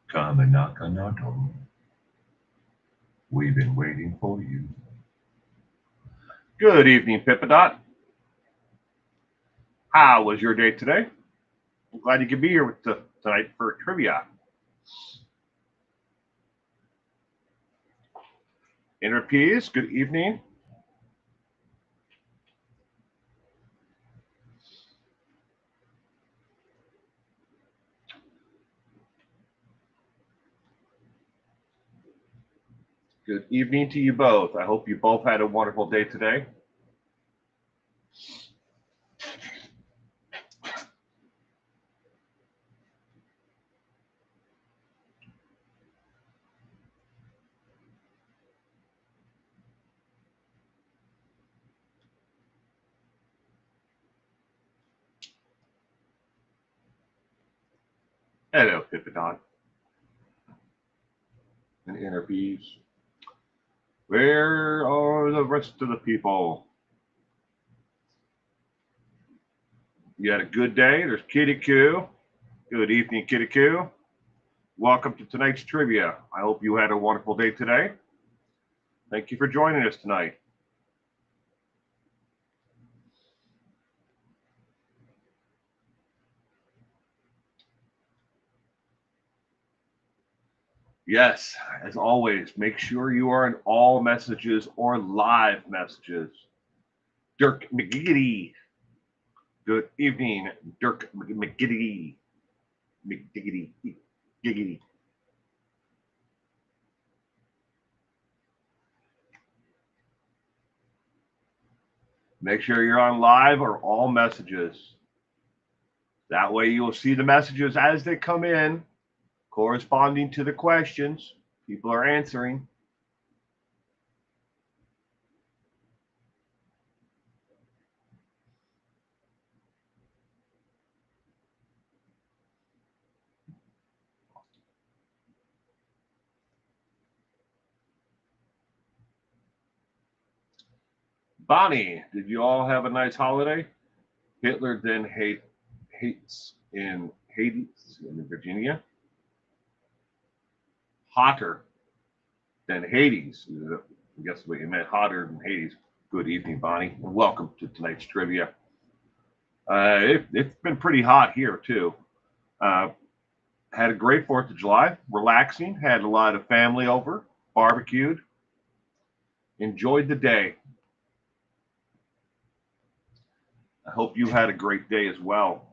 Come and knock on our door. We've been waiting for you. Good evening, Pippadot. How was your day today? I'm glad you could be here with tonight for trivia. Interpeas, good evening. Good evening to you both. I hope you both had a wonderful day today. Hello, Pippadot and Interpeas. Where are the rest of the people? You had a good day? There's Kitty Coo. Good evening, Kitty Coo. Welcome to tonight's trivia. I hope you had a wonderful day today. Thank you for joining us tonight. Yes, as always, make sure you are in all messages or live messages. Dirk McGiggity. Good evening, Dirk McGiggity. McGiggity. Giggity. Make sure you're on live or all messages. That way you will see the messages as they come in, corresponding to the questions people are answering. Bonnie, did you all have a nice holiday? Hitler then hates in Hades in Virginia. Hotter than Hades. I guess what you meant, hotter than Hades. Good evening, Bonnie, and welcome to tonight's trivia. It's been pretty hot here too. Uh, had a great 4th of July, relaxing. Had a lot of family over, barbecued, enjoyed the day. I hope you had a great day as well.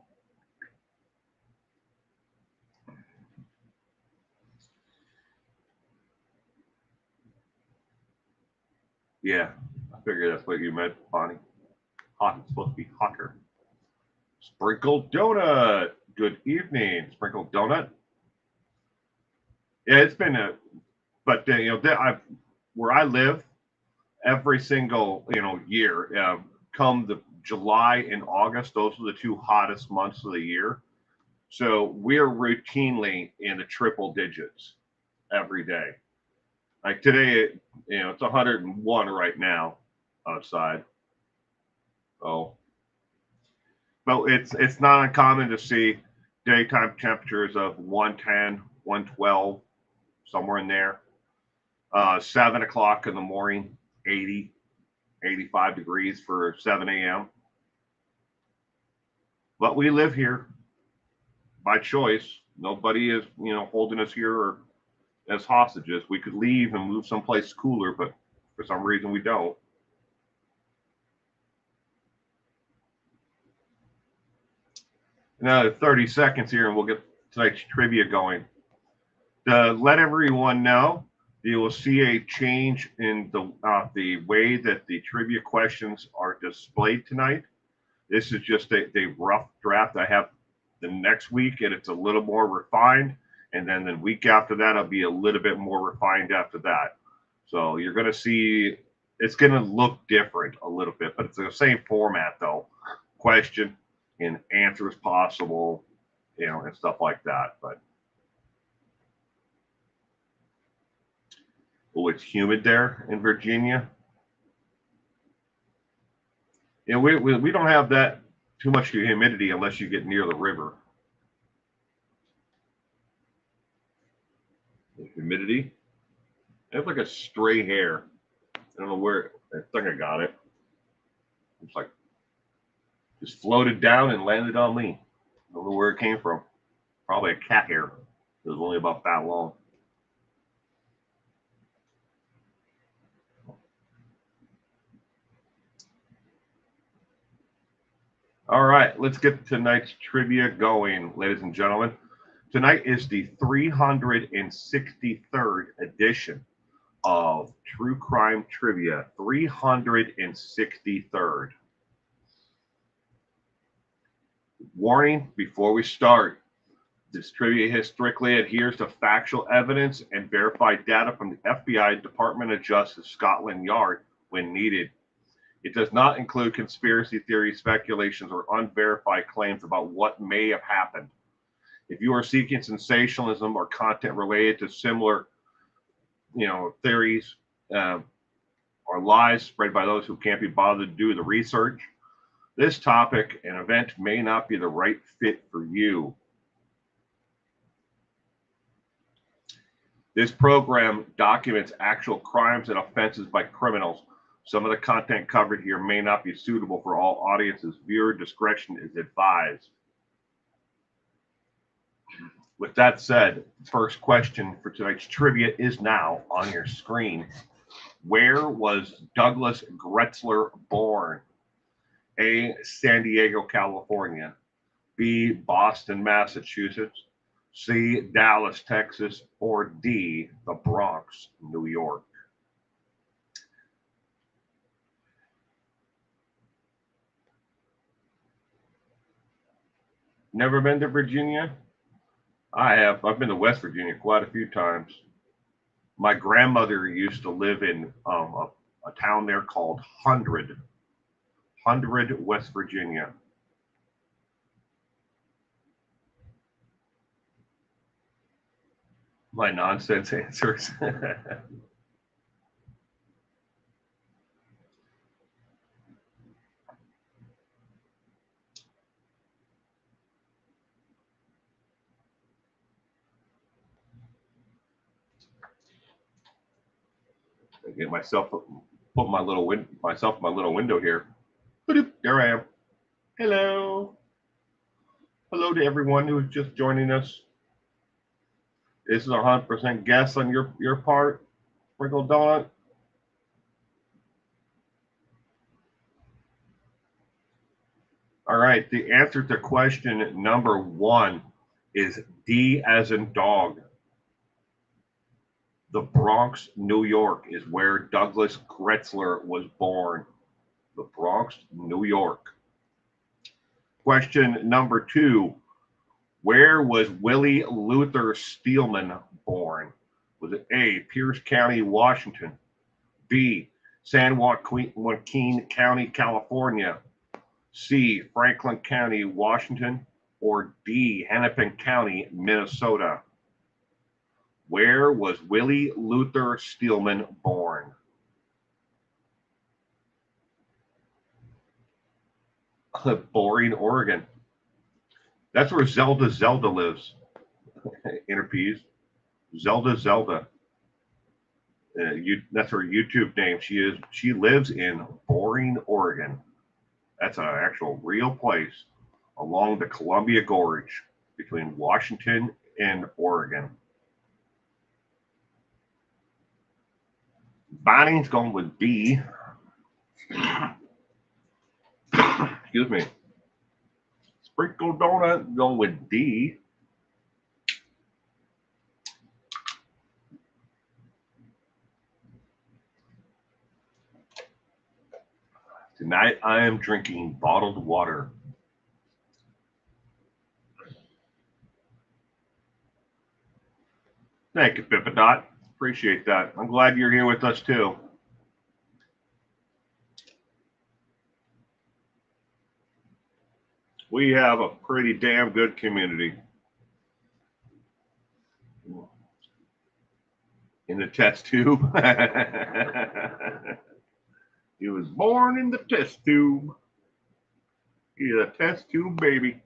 Yeah, I figured that's what you meant, Bonnie. Hot, it's supposed to be hotter. Sprinkled Donut. Good evening, Sprinkled Donut. Yeah, it's been but where I live, every single year, come the July and August, those are the two hottest months of the year. So we're routinely in the triple digits every day. Like today, it's 101 right now outside. Oh, but it's not uncommon to see daytime temperatures of 110, 112, somewhere in there. 7 o'clock in the morning, 80, 85 degrees for 7 a.m. But we live here by choice. Nobody is, holding us here or as hostages. We could leave and move someplace cooler, but for some reason we don't. Another 30 seconds here and we'll get tonight's trivia going. To let everyone know, you will see a change in the way that the trivia questions are displayed tonight. This is just a rough draft. I have the next week, and it's a little more refined. And then the week after that, I'll be a little bit more refined after that. So you're going to see it's going to look different a little bit, but it's the same format, though. Question and answers possible, and stuff like that. But oh, it's humid there in Virginia. We don't have that too much humidity unless you get near the river. The humidity. It's like a stray hair. I don't know where. I think I got it. It's like just floated down and landed on me. I don't know where it came from. Probably a cat hair. It was only about that long. All right, let's get tonight's trivia going, ladies and gentlemen. Tonight is the 363rd edition of True Crime Trivia. 363rd. Warning before we start. This trivia strictly adheres to factual evidence and verified data from the FBI Department of Justice Scotland Yard when needed. It does not include conspiracy theories, speculations, or unverified claims about what may have happened. If you are seeking sensationalism or content related to similar, theories or lies spread by those who can't be bothered to do the research, this topic and event may not be the right fit for you. This program documents actual crimes and offenses by criminals. Some of the content covered here may not be suitable for all audiences. Viewer discretion is advised. With that said, first question for tonight's trivia is now on your screen. Where was Douglas Gretzler born? A, San Diego, California. B, Boston, Massachusetts. C, Dallas, Texas. Or D, the Bronx, New York. Never been to Virginia? I have. I've been to West Virginia quite a few times. My grandmother used to live in a town there called Hundred, West Virginia. My nonsense answers. I get myself put my little myself in my little window here. There I am. Hello. Hello to everyone who's just joining us. This is a 100% guess on your part, Sprinkle Donut. All right, the answer to question number 1 is D as in dog. The Bronx, New York is where Douglas Gretzler was born. The Bronx, New York. Question number 2. Where was Willie Luther Steelman born? Was it A, Pierce County, Washington? B, San Joaquin County, California? C, Franklin County, Washington? Or D, Hennepin County, Minnesota? Where was Willie Luther Steelman born? Boring, Oregon. That's where Zelda lives. Interpees. Zelda. That's her YouTube name. She lives in Boring, Oregon. That's an actual real place along the Columbia Gorge between Washington and Oregon. Bonnie's going with B. Excuse me. Sprinkle Donut going with D. Tonight I am drinking bottled water. Thank you, Pippadot. Appreciate that. I'm glad you're here with us too. We have a pretty damn good community. In the test tube. He was born in the test tube. He's a test tube baby.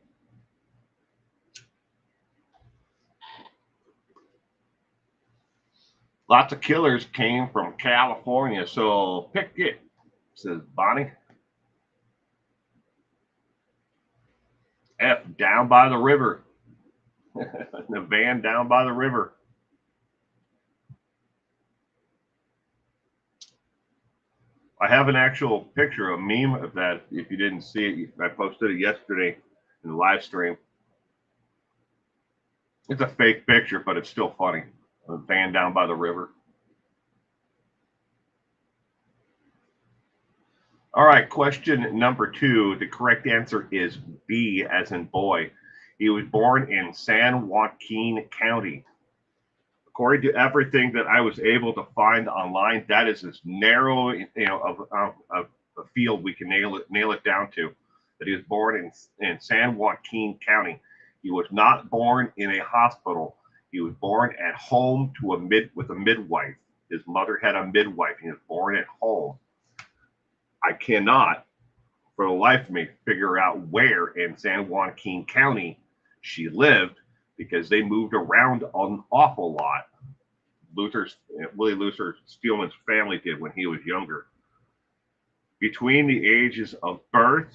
Lots of killers came from California, so pick it, says Bonnie. F, down by the river. The van down by the river. I have an actual picture, a meme of that. If you didn't see it, I posted it yesterday in the live stream. It's a fake picture, but it's still funny. A van down by the river. All right, question number 2. The correct answer is B, as in boy. He was born in San Joaquin County. According to everything that I was able to find online, that is as narrow, of a field we can nail it down to. That he was born in San Joaquin County. He was not born in a hospital. He was born at home with a midwife. His mother had a midwife. He was born at home. I cannot, for the life of me, figure out where in San Joaquin County she lived because they moved around an awful lot. Willie Luther Steelman's family did when he was younger. Between the ages of birth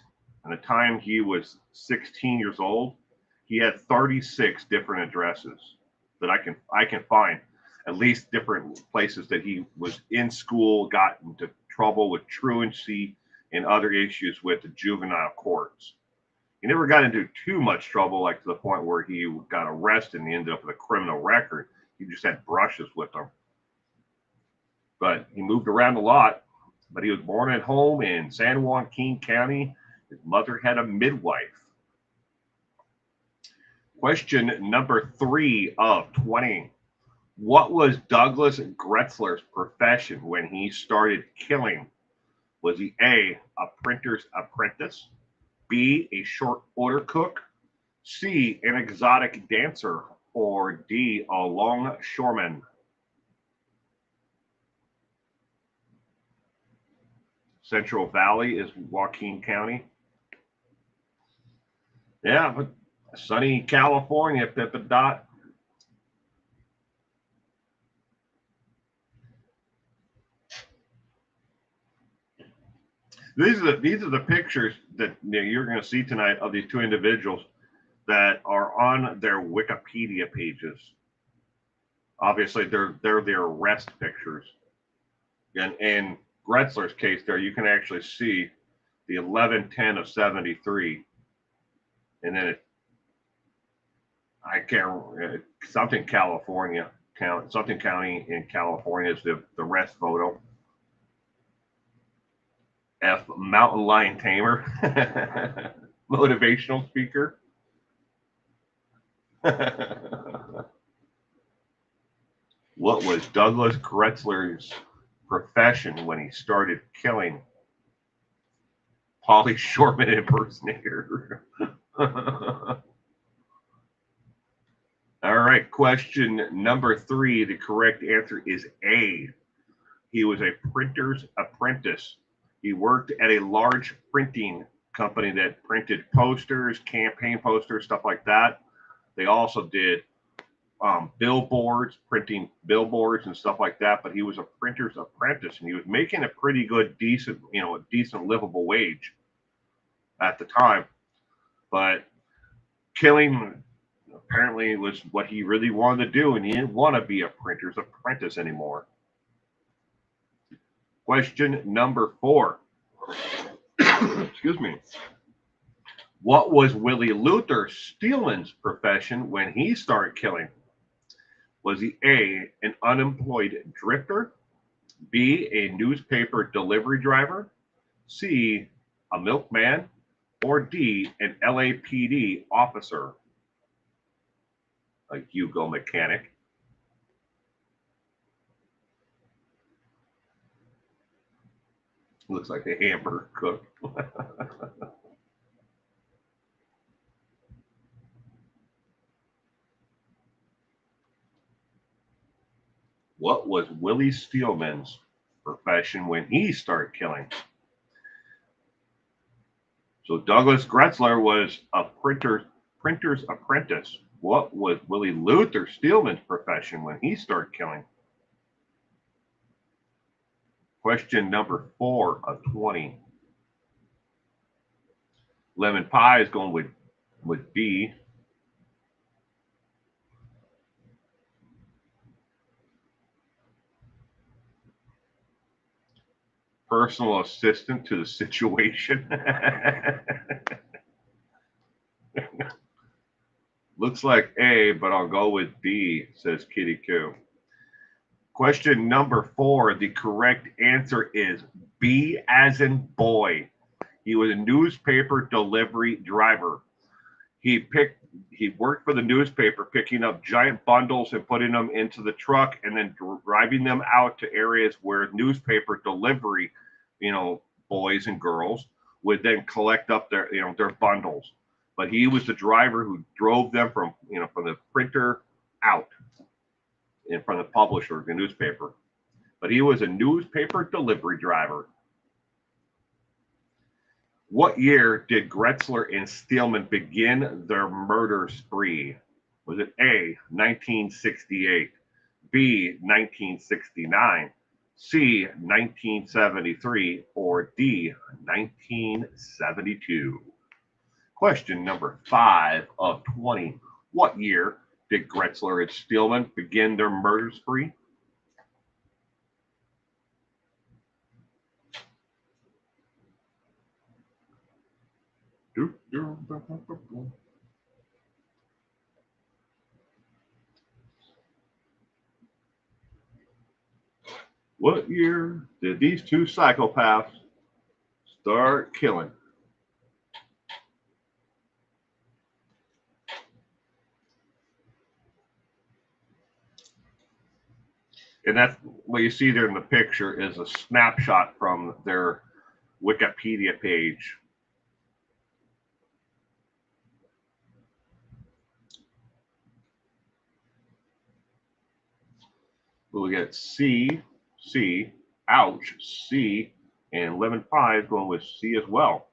and the time he was 16 years old, he had 36 different addresses that I can find. At least different places that he was in school, got into trouble with truancy and other issues with the juvenile courts. He never got into too much trouble, like to the point where he got arrested and he ended up with a criminal record. He just had brushes with them. But he moved around a lot. But he was born at home in San Joaquin County. His mother had a midwife. Question number 3 of 20. What was Douglas Gretzler's profession when he started killing? Was he A, a printer's apprentice, B, a short order cook, C, an exotic dancer, or D, a longshoreman? Central Valley is Joaquin County. Yeah, but sunny California, Pippa Dot. These are the pictures that you're going to see tonight of these two individuals that are on their Wikipedia pages. Obviously, they're their arrest pictures. And in Gretzler's case, there you can actually see the 11/10 of 73, and then I can't something California something county in California is the rest photo. F, mountain lion tamer, motivational speaker. What was Douglas Gretzler's profession when he started killing? Pauly Shortman impersonator. All right, question number 3. The correct answer is A. He was a printer's apprentice. He worked at a large printing company that printed posters, campaign posters, stuff like that. They also did billboards, printing billboards and stuff like that. But he was a printer's apprentice, and he was making a pretty good, decent livable wage at the time. But killing apparently was what he really wanted to do, and he didn't want to be a printer's apprentice anymore. Question number 4. Excuse me. What was Willie Luther Steelman's profession when he started killing? Was he A, an unemployed drifter, B, a newspaper delivery driver, C, a milkman, or D, an LAPD officer? A Hugo mechanic. Looks like a hamburger cook. What was Willie Steelman's profession when he started killing? So Douglas Gretzler was a printer's apprentice. What was Willie Luther Steelman's profession when he started killing? Question number 4 of 20. Lemon pie is going with B. Personal assistant to the situation. Looks like A, but I'll go with B, says Kitty Coo. Question number 4. The correct answer is B as in boy. He was a newspaper delivery driver. He worked for the newspaper, picking up giant bundles and putting them into the truck and then driving them out to areas where newspaper delivery, boys and girls would then collect up their bundles. But he was the driver who drove them from the printer out in front of the publisher, the newspaper. But he was a newspaper delivery driver. What year did Gretzler and Steelman begin their murder spree? Was it A, 1968, B, 1969, C, 1973, or D, 1972? Question number 5 of 20. What year did Gretzler and Steelman begin their murder spree? What year did these two psychopaths start killing? And that's what you see there in the picture is a snapshot from their Wikipedia page. We get C, ouch, C, and lemon pie is going with C as well.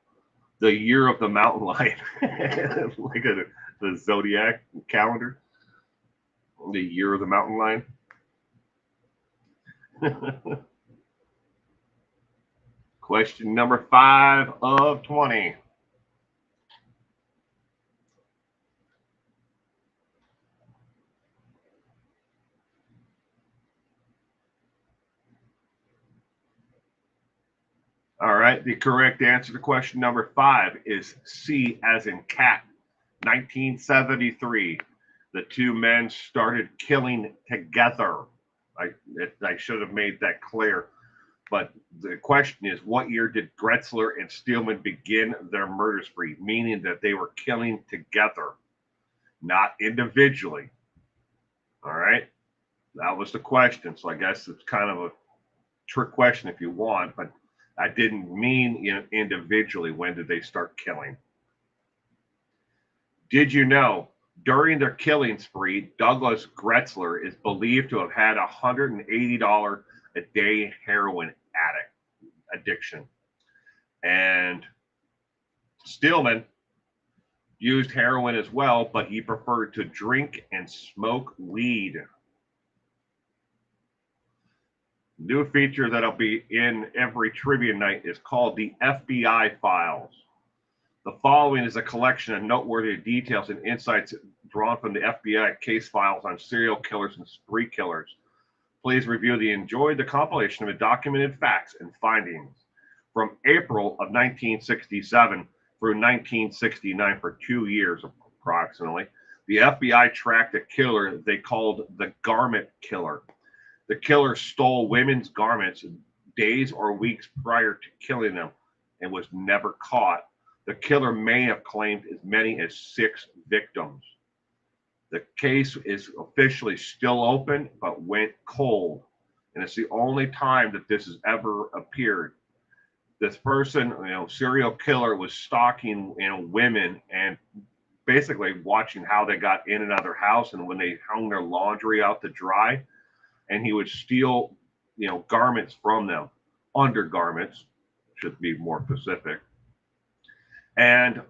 The year of the mountain lion, like the zodiac calendar. The year of the mountain lion. Question number 5 of 20. All right, the correct answer to question number 5 is C as in cat. 1973, the two men started killing together. I should have made that clear. But the question is, what year did Gretzler and Steelman begin their murder spree? Meaning that they were killing together, not individually. All right, that was the question. So I guess it's kind of a trick question if you want, but I didn't mean individually. When did they start killing? Did you know during their killing spree, Douglas Gretzler is believed to have had a $180 a day heroin addiction. And Steelman used heroin as well, but he preferred to drink and smoke weed. New feature that'll be in every trivia night is called the FBI Files. The following is a collection of noteworthy details and insights drawn from the FBI case files on serial killers and spree killers. Please review enjoy the compilation of documented facts and findings from April of 1967 through 1969 for 2 years approximately. The FBI tracked a killer they called the Garment Killer. The killer stole women's garments days or weeks prior to killing them and was never caught. The killer may have claimed as many as 6 victims. The case is officially still open, but went cold. And it's the only time that this has ever appeared. This person, serial killer, was stalking, women and basically watching how they got in and out of their house and when they hung their laundry out to dry. And he would steal, garments from them, undergarments, should be more specific. And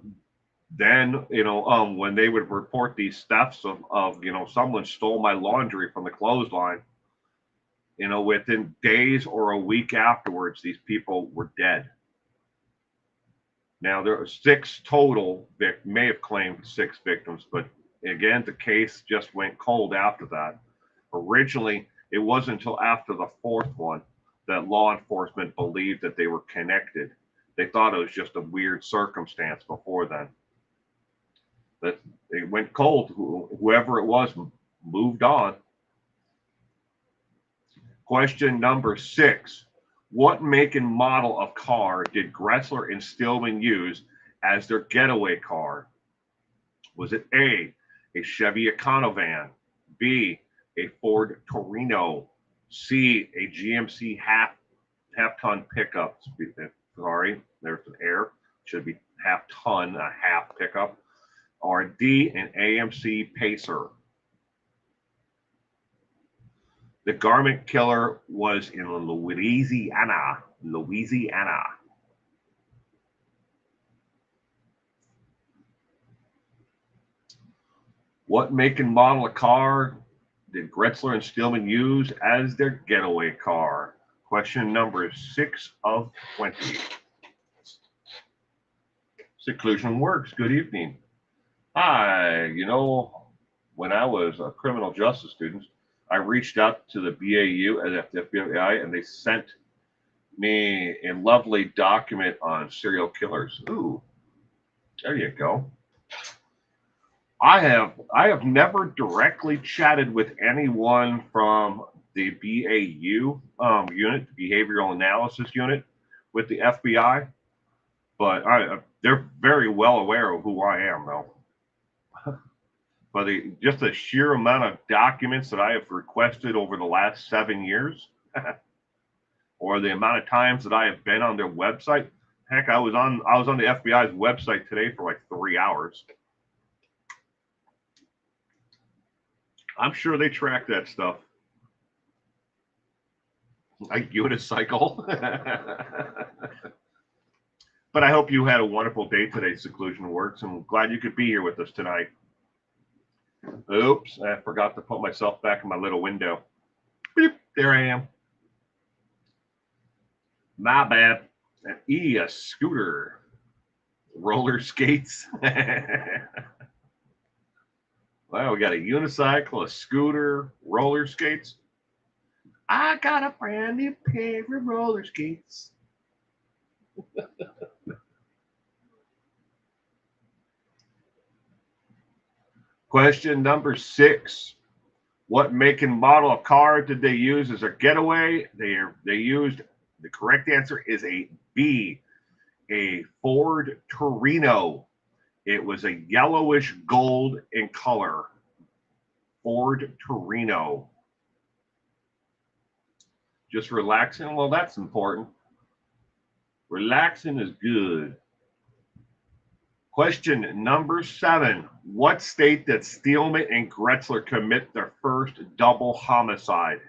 then, when they would report these thefts of someone stole my laundry from the clothesline, You know, within days or a week afterwards, these people were dead. Now, there are 6 total, may have claimed 6 victims, but again, the case just went cold after that. Originally, it wasn't until after the 4th one that law enforcement believed that they were connected. They thought it was just a weird circumstance before then. But it went cold. Whoever it was moved on. Question number 6. What make and model of car did Gretzler and Steelman use as their getaway car? Was it A, a Chevy Econovan, B, a Ford Torino, C, a GMC half-ton pickup? Sorry, there's an error. Should be half-ton, a half pickup. Or D, an AMC Pacer. The garment killer was in Louisiana. What make and model of car did Gretzler and Steelman use as their getaway car? Question number 6 of 20. Seclusion works. Good evening. Hi, you know, when I was a criminal justice student, I reached out to the BAU and the FBI, and they sent me a lovely document on serial killers. Ooh, there you go. I have never directly chatted with anyone from the BAU unit, Behavioral Analysis Unit, with the FBI, but they're very well aware of who I am, though. But just the sheer amount of documents that I have requested over the last 7 years, or the amount of times that I have been on their website. Heck, I was on the FBI's website today for like 3 hours. I'm sure they track that stuff. A unicycle. But I hope you had a wonderful day today, Seclusion Works. I'm glad you could be here with us tonight. Oops, I forgot to put myself back in my little window. Beep, there I am. My bad. A scooter. Roller skates. Well, we got a unicycle, a scooter, roller skates. I got a brand new pair of roller skates. Question number 6. What make and model of car did they use as their getaway? They used, the correct answer is a B, a Ford Torino. It was a yellowish gold in color. Ford Torino. Just relaxing? Well, that's important. Relaxing is good. Question number 7. What state did Steelman and Gretzler commit their first double homicide?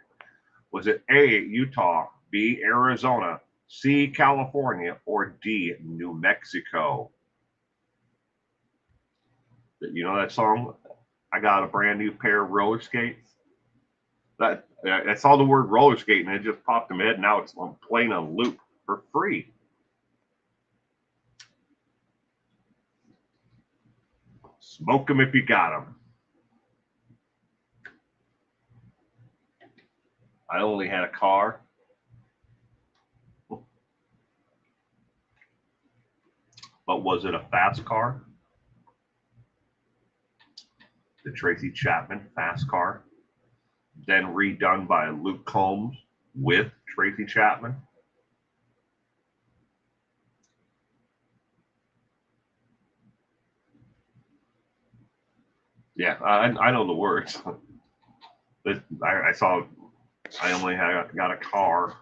Was it A, Utah, B, Arizona, C, California, or D, New Mexico? You know that song, I got a brand new pair of roller skates? I saw the word roller skate and it just popped in my head. Now it's playing on loop for free. Smoke them if you got them. I only had a car. But was it a fast car? The Tracy Chapman fast car, then redone by Luke Combs with Tracy Chapman. Yeah, I know the words. I saw, I only got a car,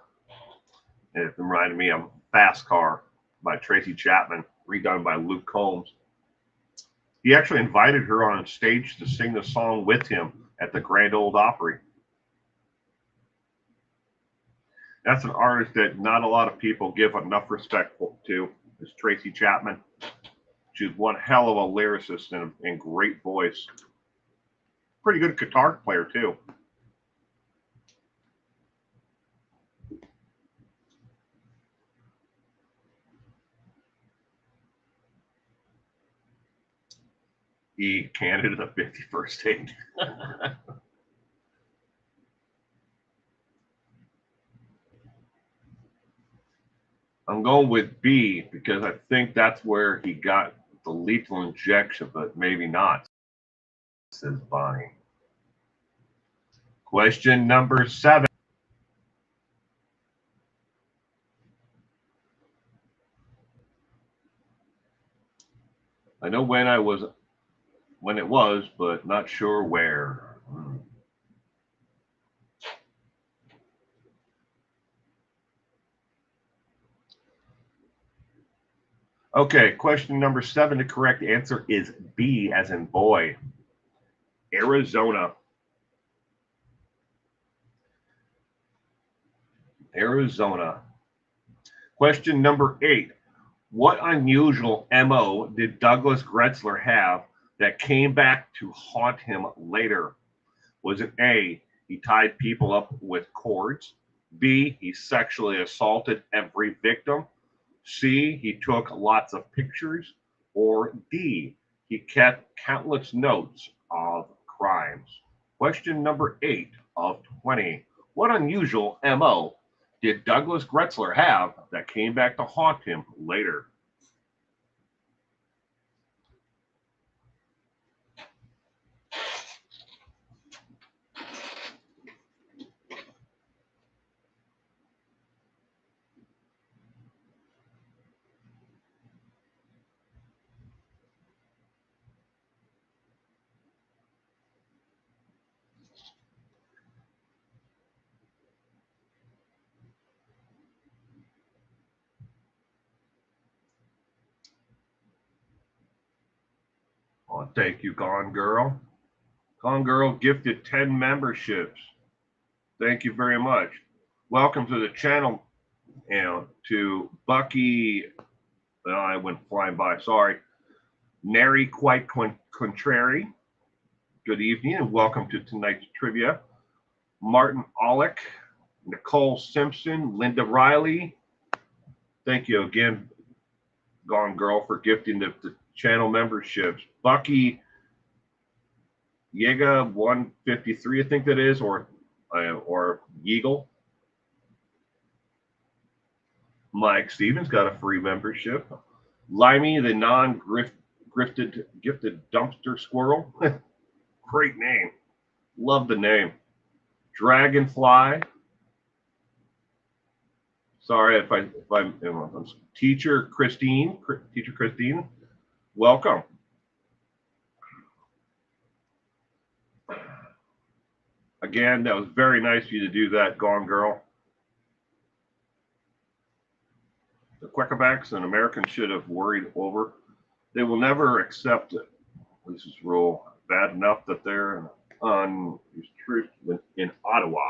and it reminded me of Fast Car by Tracy Chapman, redone by Luke Combs. He actually invited her on stage to sing the song with him at the Grand Ole Opry. That's an artist that not a lot of people give enough respect to, is Tracy Chapman. She's one hell of a lyricist and great voice. Pretty good guitar player, too. E, Canada, the 51st state. I'm going with B because I think that's where he got the lethal injection, but maybe not, says Bonnie. Question number 7. I know when it was, but not sure where. Okay, question number 7. The correct answer is B, as in boy. Arizona. Arizona. Question number 8. What unusual MO did Douglas Gretzler have that came back to haunt him later? Was it A, he tied people up with cords? B, he sexually assaulted every victim? C, he took lots of pictures? Or D, he kept countless notes of crimes? Question number 8 of 20. What unusual MO did Douglas Gretzler have that came back to haunt him later? Oh, thank you, Gone Girl. Gone Girl gifted 10 memberships. Thank you very much. Welcome to the channel, to Bucky. I went flying by, sorry. Nary Quite Contrary. Good evening and welcome to tonight's trivia. Martin Ollick, Nicole Simpson, Linda Riley. Thank you again, Gone Girl, for gifting the channel memberships. Bucky Yega 153, I think that is, or Yeagle. Mike Stevens got a free membership. Limey, the gifted dumpster squirrel. Great name. Love the name. Dragonfly. Sorry if I'm Teacher Christine. Teacher Christine, welcome. Again, that was very nice of you to do that, Gone Girl. The Queckerbacks and Americans should have worried over. They will never accept it. This is rule bad enough that they're on truth in Ottawa.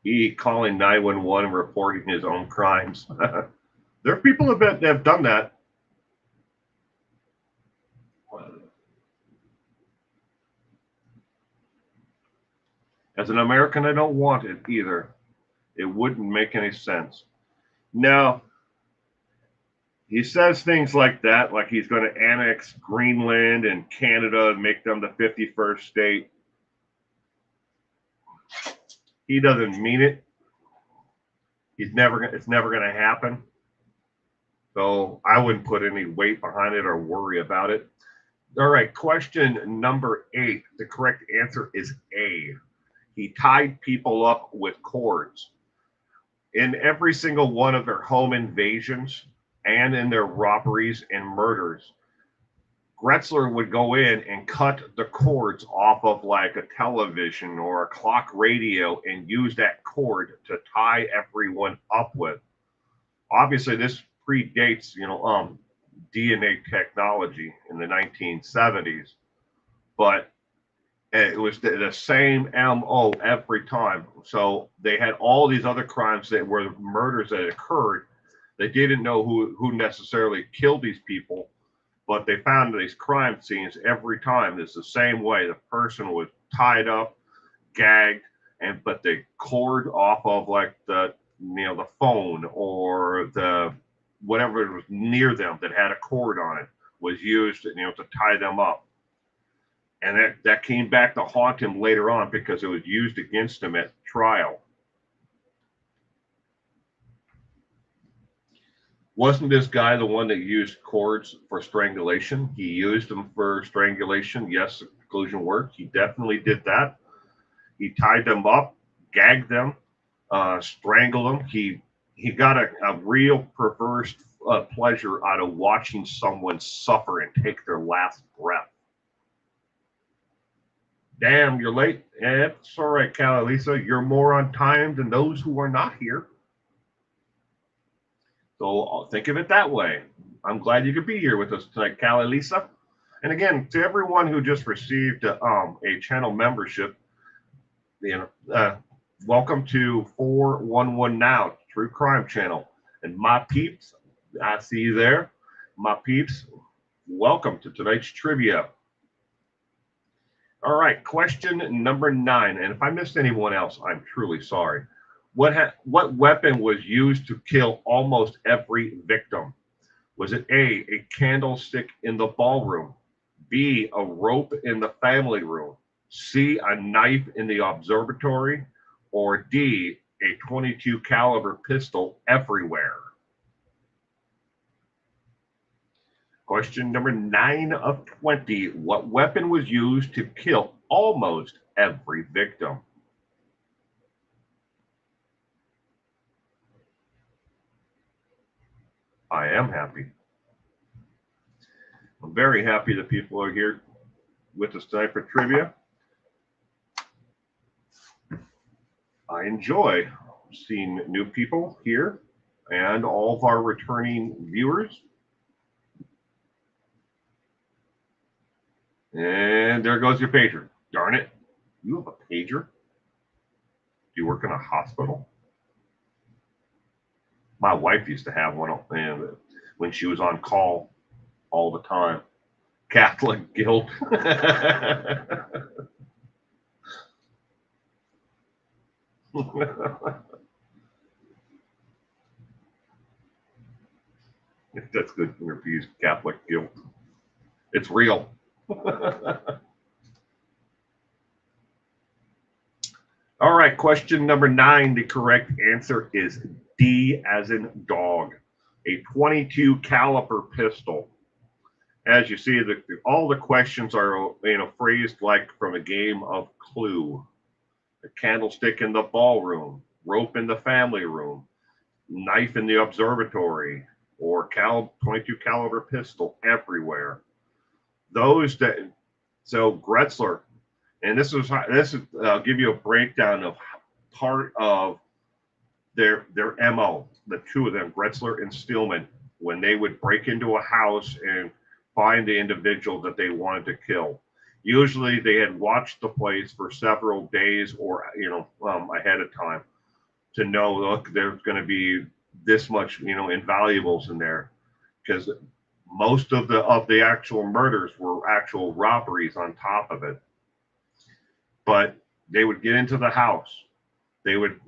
He calling 911 and reporting his own crimes. There are people that have done that. As an American, I don't want it either. It wouldn't make any sense. Now, he says things like that, like he's going to annex Greenland and Canada and make them the 51st state. He doesn't mean it. It's never going to happen. So I wouldn't put any weight behind it or worry about it. All right, question number 8. The correct answer is A. He tied people up with cords. In every single one of their home invasions and in their robberies and murders, Gretzler would go in and cut the cords off of like a television or a clock radio and use that cord to tie everyone up with. Obviously, this predates, DNA technology in the 1970s, but it was the same MO every time. So they had all these other crimes that were murders that occurred. They didn't know who necessarily killed these people, but they found these crime scenes every time. It's the same way. The person was tied up, gagged, but they cord off of like the the phone or the whatever was near them that had a cord on it was used, to tie them up. And that came back to haunt him later on because it was used against him at trial. Wasn't this guy the one that used cords for strangulation? He used them for strangulation. Yes, the conclusion worked. He definitely did that. He tied them up, gagged them, strangled them. He got a real perverse pleasure out of watching someone suffer and take their last breath. Damn, you're late. It's all right, Lisa. You're more on time than those who are not here. So think of it that way. I'm glad you could be here with us tonight, Lisa. And again, to everyone who just received a channel membership, welcome to 411 Now, True Crime Channel. And my peeps, I see you there. My peeps, welcome to tonight's trivia. All right, question number 9. And if I missed anyone else, I'm truly sorry. What weapon was used to kill almost every victim? Was it A, candlestick in the ballroom, B, a rope in the family room, C, a knife in the observatory, or D, a .22 caliber pistol everywhere? Question number 9 of 20. What weapon was used to kill almost every victim? I am happy. I'm very happy that people are here with us tonight for trivia. I enjoy seeing new people here and all of our returning viewers. And there goes your pager. Darn it. You have a pager? Do you work in a hospital? My wife used to have one when she was on call all the time. Catholic guilt. That's good for your piece. Catholic guilt. It's real. All right, question number 9. The correct answer is D as in dog, a .22 caliber pistol. As you see, all the questions are phrased like from a game of Clue. A candlestick in the ballroom, rope in the family room, knife in the observatory, or .22 caliber pistol everywhere. So Gretzler, and this is I'll give you a breakdown of part of their MO, the two of them, Gretzler and Steelman, when they would break into a house and find the individual that they wanted to kill. Usually they had watched the place for several days or ahead of time to know, look, there's going to be this much invaluables in there, because most of the actual murders were actual robberies on top of it. But they would get into the house. They would,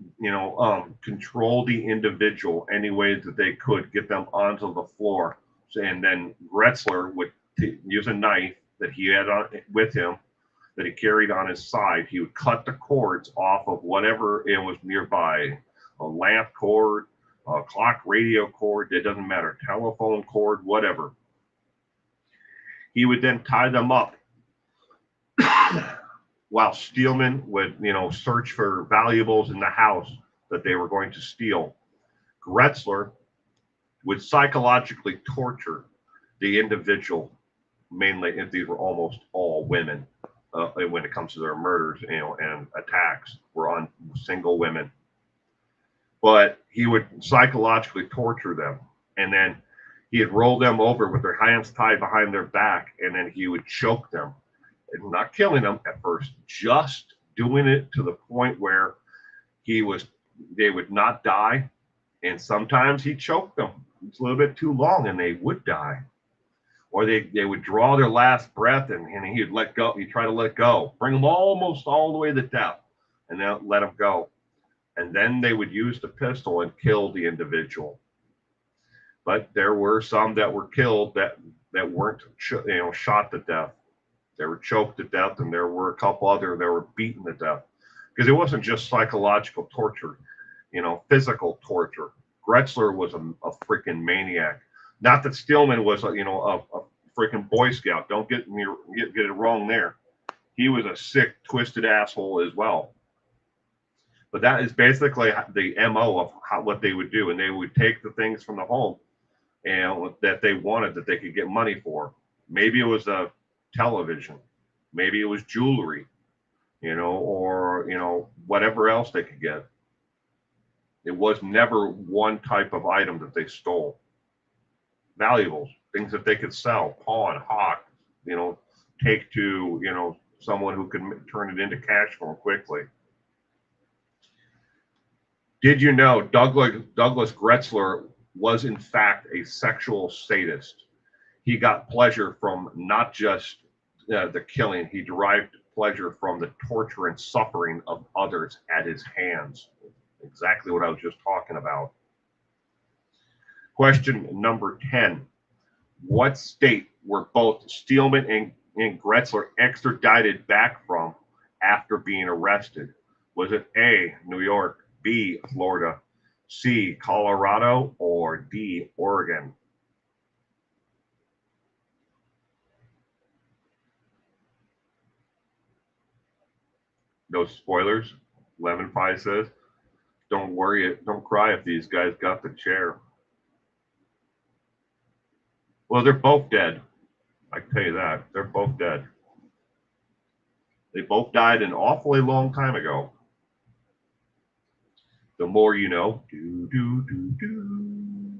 control the individual any way that they could, get them onto the floor. And then Gretzler would use a knife that he had with him, that he carried on his side. He would cut the cords off of whatever it was nearby, a lamp cord, a clock radio cord, it doesn't matter, telephone cord, whatever. He would then tie them up while Steelman would, search for valuables in the house that they were going to steal. Gretzler would psychologically torture the individual, mainly, if these were almost all women, when it comes to their murders, and attacks were on single women. But he would psychologically torture them, and then he'd roll them over with their hands tied behind their back, and then he would choke them, and not killing them at first, just doing it to the point where they would not die, and sometimes he choked them. It's a little bit too long, and they would die, or they would draw their last breath, and he'd let go. He'd try to let go, bring them almost all the way to death, and then let them go. and then they would use the pistol and kill the individual. But there were some that were killed that weren't shot to death. They were choked to death, and there were a couple other that were beaten to death, because it wasn't just psychological torture, physical torture. Gretzler was a freaking maniac. Not that Steelman was a freaking Boy Scout. Don't get it wrong there. He was a sick, twisted asshole as well. But that is basically the MO of what they would do, and they would take the things from the home and that they wanted that they could get money for. Maybe it was a television, maybe it was jewelry, or whatever else they could get. It was never one type of item that they stole. Valuables, things that they could sell, pawn, hawk, take to someone who could turn it into cash for them quickly. Did you know Douglas Gretzler was in fact a sexual sadist? He got pleasure from not just the killing, he derived pleasure from the torture and suffering of others at his hands. Exactly what I was just talking about. Question number 10. What state were both Steelman and Gretzler extradited back from after being arrested? Was it A, New York, B, Florida, C, Colorado, or D, Oregon? No spoilers. Lemon Pie says, don't worry, don't cry if these guys got the chair. Well, they're both dead. I can tell you that. They're both dead. They both died an awfully long time ago. The more you know. Do, do, do, do.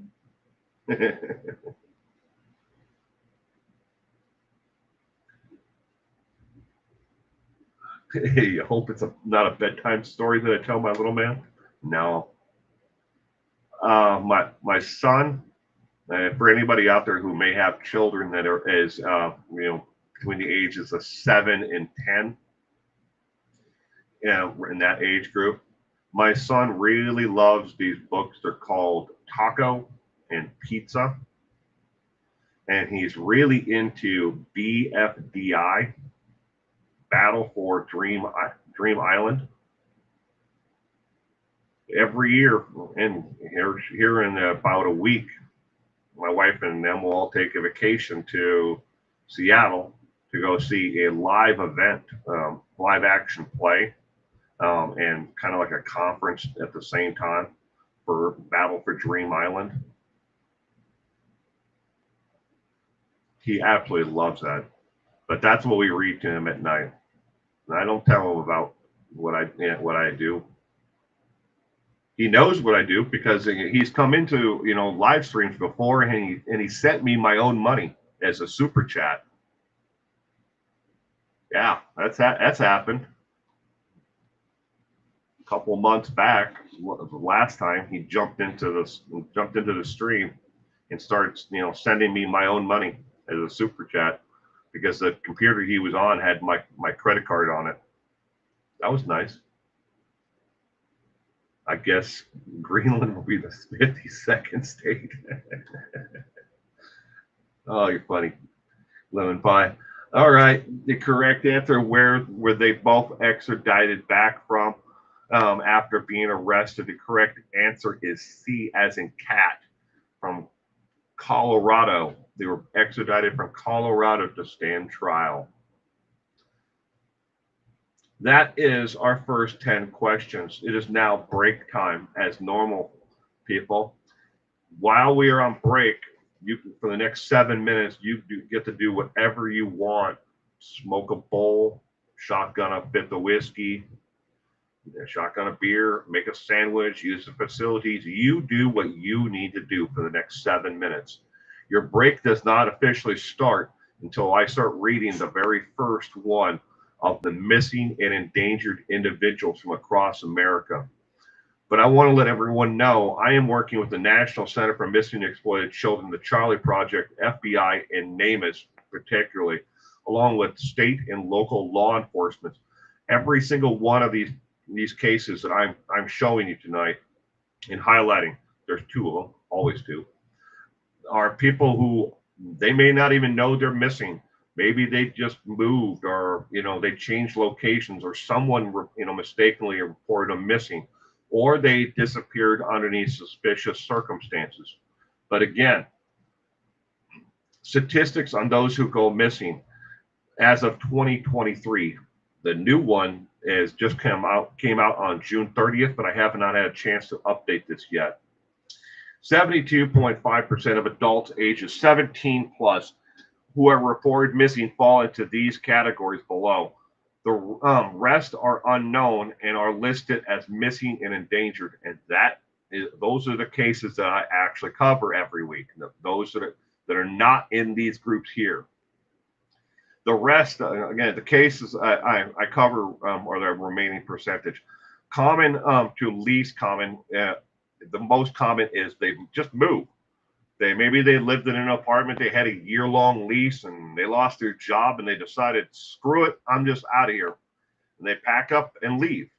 Hey, I hope it's not a bedtime story that I tell my little man. No. My son, for anybody out there who may have children that are between the ages of 7 and 10, in that age group, my son really loves these books. They're called Taco and Pizza, and he's really into BFDI, Battle for Dream Island. Every year, and here in about a week, my wife and them will all take a vacation to Seattle to go see a live event, live action play, and kind of like a conference at the same time for Battle for Dream Island. He absolutely loves that. But that's what we read to him at night. And I don't tell him about what I do. He knows what I do because he's come into live streams before, and he sent me my own money as a super chat. Yeah, that's happened. A couple months back, the last time he jumped into the stream and started sending me my own money as a super chat because the computer he was on had my credit card on it. That was nice. I guess Greenland will be the 52nd state. Oh, you're funny. Lemon Pie. All right. The correct answer, where were they both extradited back from after being arrested? The correct answer is C, as in cat, from Colorado. They were extradited from Colorado to stand trial. That is our first 10 questions. It is now break time as normal, people. While we are on break, for the next 7 minutes, you get to do whatever you want. Smoke a bowl, shotgun a fifth of whiskey, shotgun a beer, make a sandwich, use the facilities. You do what you need to do for the next 7 minutes. Your break does not officially start until I start reading the very first one of the missing and endangered individuals from across America. But I want to let everyone know I am working with the National Center for Missing and Exploited Children, the Charlie Project, FBI, and NAMUS particularly, along with state and local law enforcement. Every single one of these these cases that I'm showing you tonight and highlighting, there's two of them, always two, are people who they may not even know they're missing. Maybe they just moved, or they changed locations, or someone mistakenly reported them missing, or they disappeared underneath suspicious circumstances. But again, statistics on those who go missing as of 2023. The new one is just came out on June 30th, but I have not had a chance to update this yet. 72.5% of adults ages 17 plus who are reported missing fall into these categories below. The rest are unknown and are listed as missing and endangered, and those are the cases that I actually cover every week. Those that are not in these groups here. The rest, again, the cases I cover are the remaining percentage. Common to least common, the most common is they just moved. Maybe they lived in an apartment, they had a year-long lease, and they lost their job, and they decided, screw it, I'm just out of here. And they pack up and leave.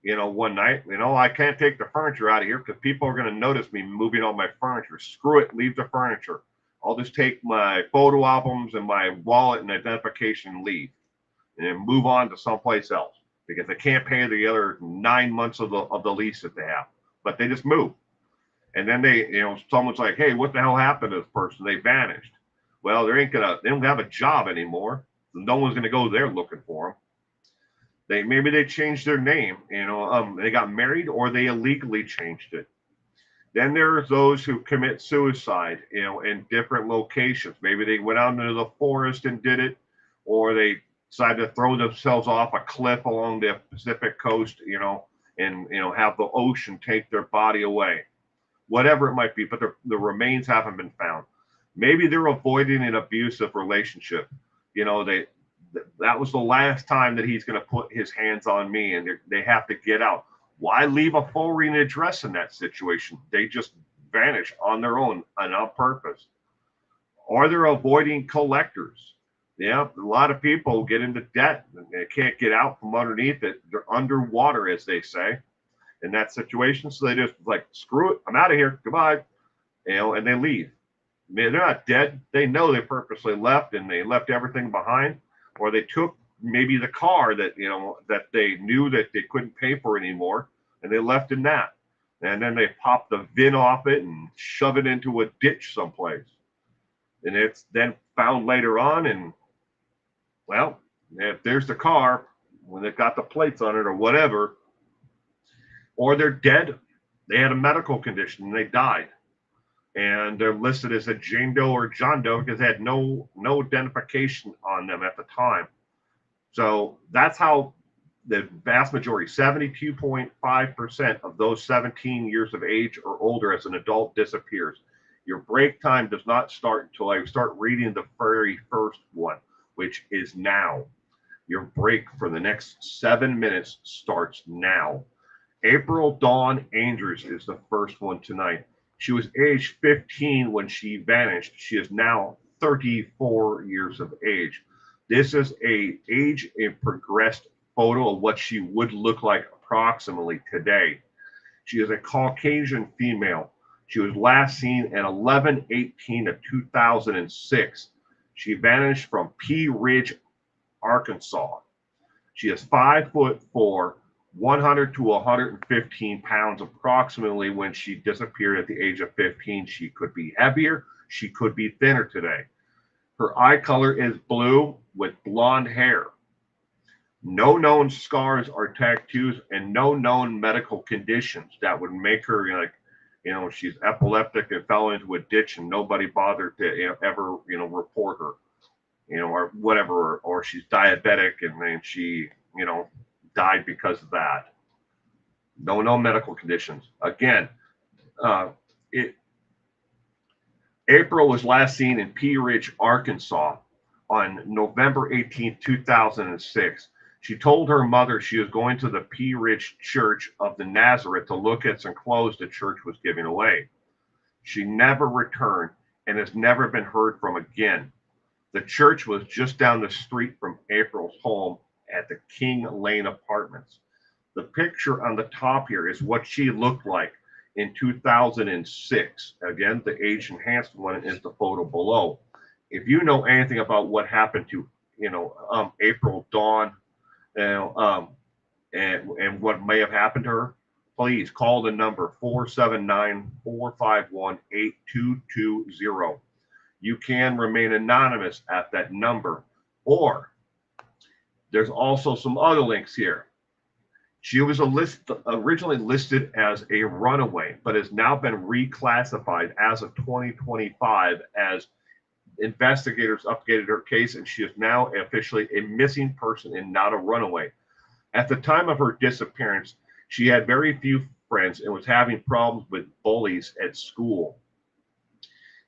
One night, I can't take the furniture out of here because people are going to notice me moving all my furniture. Screw it, leave the furniture. I'll just take my photo albums and my wallet and identification and leave, and move on to someplace else because they can't pay the other 9 months of the lease that they have. But they just move. And then someone's like, hey, what the hell happened to this person? They vanished. Well, they don't have a job anymore. So no one's gonna go there looking for them. Maybe they changed their name, they got married, or they illegally changed it. Then there's those who commit suicide, in different locations. Maybe they went out into the forest and did it, or they decided to throw themselves off a cliff along the Pacific coast, and have the ocean take their body away. Whatever it might be, but the remains haven't been found. Maybe they're avoiding an abusive relationship. That was the last time that he's going to put his hands on me, and they have to get out. Why leave a forwarding address in that situation? They just vanish on their own and on purpose. Or they're avoiding collectors. Yeah, a lot of people get into debt and they can't get out from underneath it. They're underwater, as they say, in that situation. So they just like, screw it, I'm out of here, goodbye, and they leave. I mean, they're not dead. They know they purposely left, and they left everything behind, or they took maybe the car that that they knew that they couldn't pay for anymore, and they left in that, and then they pop the VIN off it and shove it into a ditch someplace, and it's then found later on. And well, if there's the car when they've got the plates on it or whatever, or they're dead, they had a medical condition and they died, and they're listed as a Jane Doe or John Doe because they had no identification on them at the time. So that's how the vast majority, 72.5% of those 17 years of age or older as an adult disappears. Your break time does not start until I start reading the very first one, which is now. Your break for the next 7 minutes starts now. April Dawn Andrews is the first one tonight. She was age 15 when she vanished. She is now 34 years of age. This is a age and progressed photo of what she would look like approximately today. She is a Caucasian female. She was last seen at 11/18 of 2006. She vanished from Pea Ridge, Arkansas. She is 5'4", 100 to 115 pounds approximately when she disappeared at the age of 15. She could be heavier. She could be thinner today. Her eye color is blue with blonde hair. No known scars or tattoos, and no known medical conditions that would make her she's epileptic and fell into a ditch and nobody bothered to ever report her, or whatever, or she's diabetic and then she died because of that. No medical conditions. Again, April was last seen in Pea Ridge, Arkansas on November 18, 2006. She told her mother she was going to the Pea Ridge Church of the Nazareth to look at some clothes the church was giving away. She never returned and has never been heard from again. The church was just down the street from April's home at the King Lane Apartments. The picture on the top here is what she looked like in 2006. Again, the age enhanced one is the photo below. If you know anything about what happened to, April Dawn, you know, and what may have happened to her, please call the number 479-451-8220. You can remain anonymous at that number, or there's also some other links here. She was originally listed as a runaway, but has now been reclassified as of 2025 as investigators updated her case, and she is now officially a missing person and not a runaway. At the time of her disappearance, she had very few friends and was having problems with bullies at school.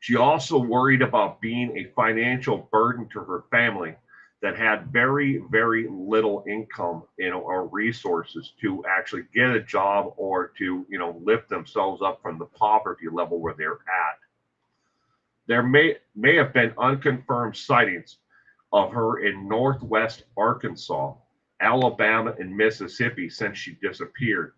She also worried about being a financial burden to her family that had very, very little income, or resources to actually get a job or to, lift themselves up from the poverty level where they're at. There may have been unconfirmed sightings of her in Northwest Arkansas, Alabama, and Mississippi since she disappeared.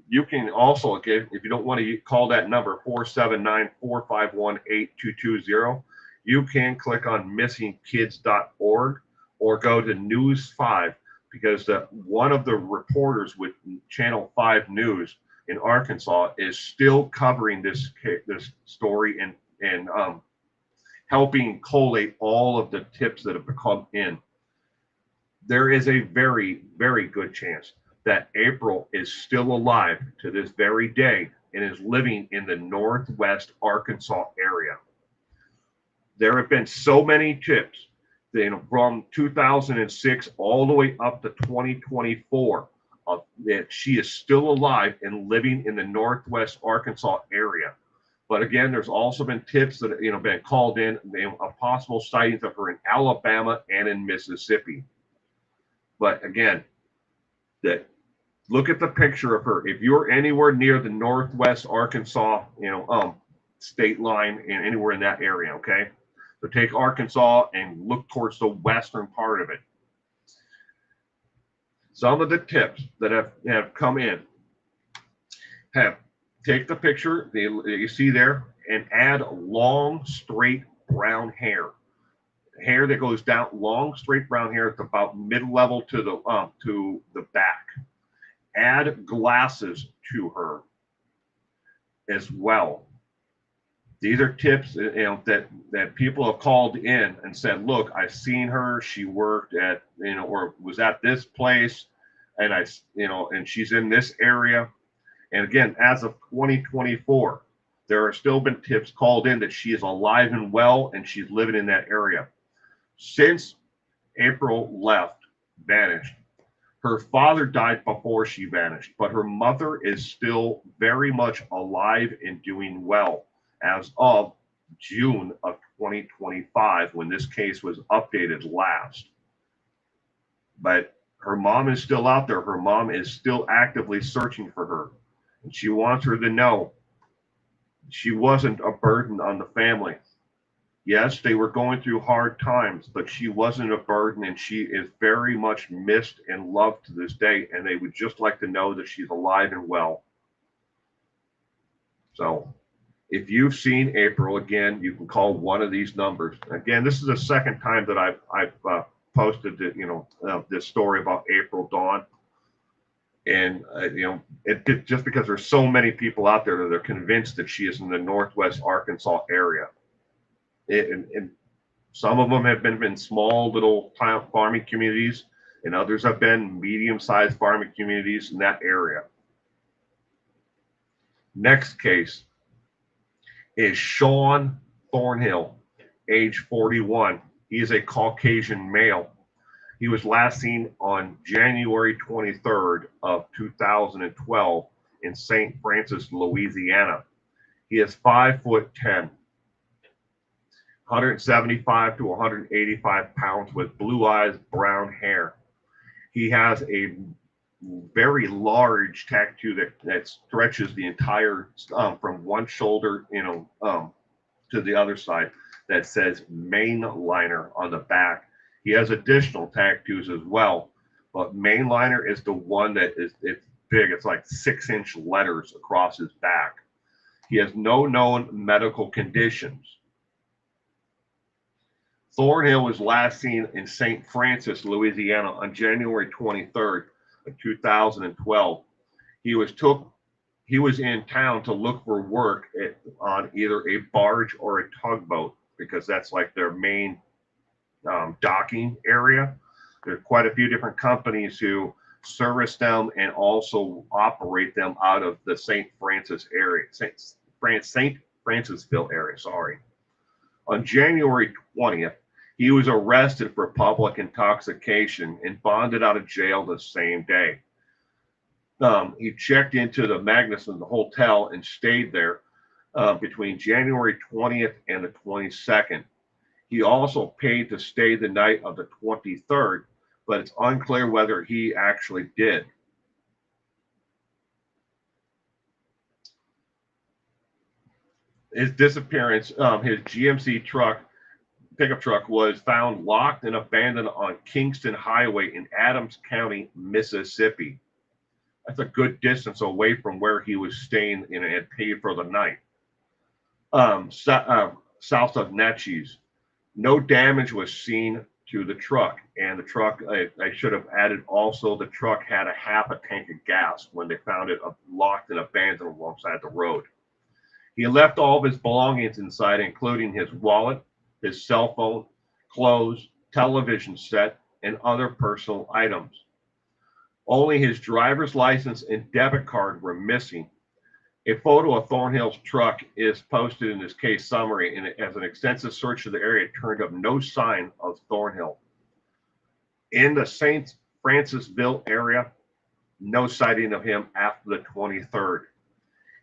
You can also, again, if you don't want to call that number, 479-451-8220, you can click on missingkids.org or go to News 5, because one of the reporters with Channel 5 News in Arkansas is still covering this story and helping collate all of the tips that have come in. There is a very, very good chance that April is still alive to this very day and is living in the Northwest Arkansas area. There have been so many tips that, from 2006 all the way up to 2024 that she is still alive and living in the Northwest Arkansas area. But again, there's also been tips that have been called in of possible sightings of her in Alabama and in Mississippi. But again, look at the picture of her. If you're anywhere near the Northwest Arkansas, state line and anywhere in that area, okay? So take Arkansas and look towards the western part of it. Some of the tips that have come in take the picture that you see there and add long, straight brown hair. Hair that goes down, long, straight brown hair at about mid-level to the back. Add glasses to her as well. These are tips that people have called in and said, look, I've seen her. She worked at, or was at this place, and and she's in this area. And again, as of 2024, there are still been tips called in that she is alive and well and she's living in that area. Since April vanished, her father died before she vanished, but her mother is still very much alive and doing well as of June of 2025, when this case was updated last. But her mom is still out there. Her mom is still actively searching for her. And she wants her to know she wasn't a burden on the family. Yes, they were going through hard times, but she wasn't a burden, and she is very much missed and loved to this day. And they would just like to know that she's alive and well. So if you've seen April, again, you can call one of these numbers. Again, this is the second time that I've posted this story about April Dawn. And, just because there's so many people out there that are convinced that she is in the Northwest Arkansas area. And some of them have been in small little farming communities, and others have been medium-sized farming communities in that area. Next case is Sean Thornhill, age 41. He is a Caucasian male. He was last seen on January 23rd of 2012 in St. Francis, Louisiana. He is 5'10", 175 to 185 pounds, with blue eyes, brown hair. He has a very large tattoo that stretches the entire from one shoulder, to the other side, that says mainliner on the back. He has additional tattoos as well, But mainliner is the one that it's big. It's like 6-inch letters across his back. He has no known medical conditions. Thornhill was last seen in St. Francis, Louisiana on January 23rd of 2012. He was took he was in town to look for work on either a barge or a tugboat because that's like their main docking area. There are quite a few different companies who service them and also operate them out of the St. Francis area, St. Francisville area. Sorry. On January 20th, he was arrested for public intoxication and bonded out of jail the same day. He checked into the Magnuson Hotel and stayed there between January 20th and the 22nd. He also paid to stay the night of the 23rd, but it's unclear whether he actually did. His disappearance, his GMC pickup truck, was found locked and abandoned on Kingston Highway in Adams County, Mississippi. That's a good distance away from where he was staying and had paid for the night. South of Natchez. No damage was seen to the truck, and the truck, I should have added also, the truck had a half a tank of gas when they found it locked and abandoned alongside the road. He left all of his belongings inside, including his wallet, his cell phone, clothes, television set, and other personal items. Only his driver's license and debit card were missing. A photo of Thornhill's truck is posted in his case summary, and as an extensive search of the area turned up no sign of Thornhill. In the St. Francisville area, no sighting of him after the 23rd.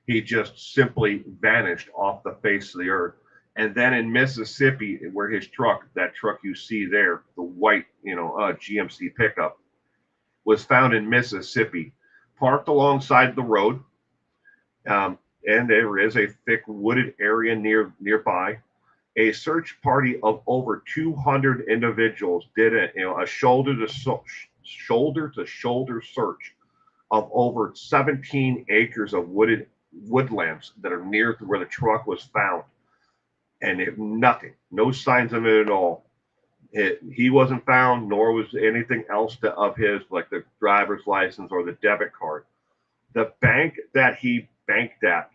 He just simply vanished off the face of the earth. And then in Mississippi, where his truck, that truck you see there, the white, GMC pickup, was found in Mississippi, parked alongside the road. And there is a thick wooded area nearby. A search party of over 200 individuals did a shoulder to shoulder search of over 17 acres of woodlands that are near to where the truck was found, and nothing, no signs of it at all. He wasn't found, nor was anything else of his, like the driver's license or the debit card. The bank that he banked at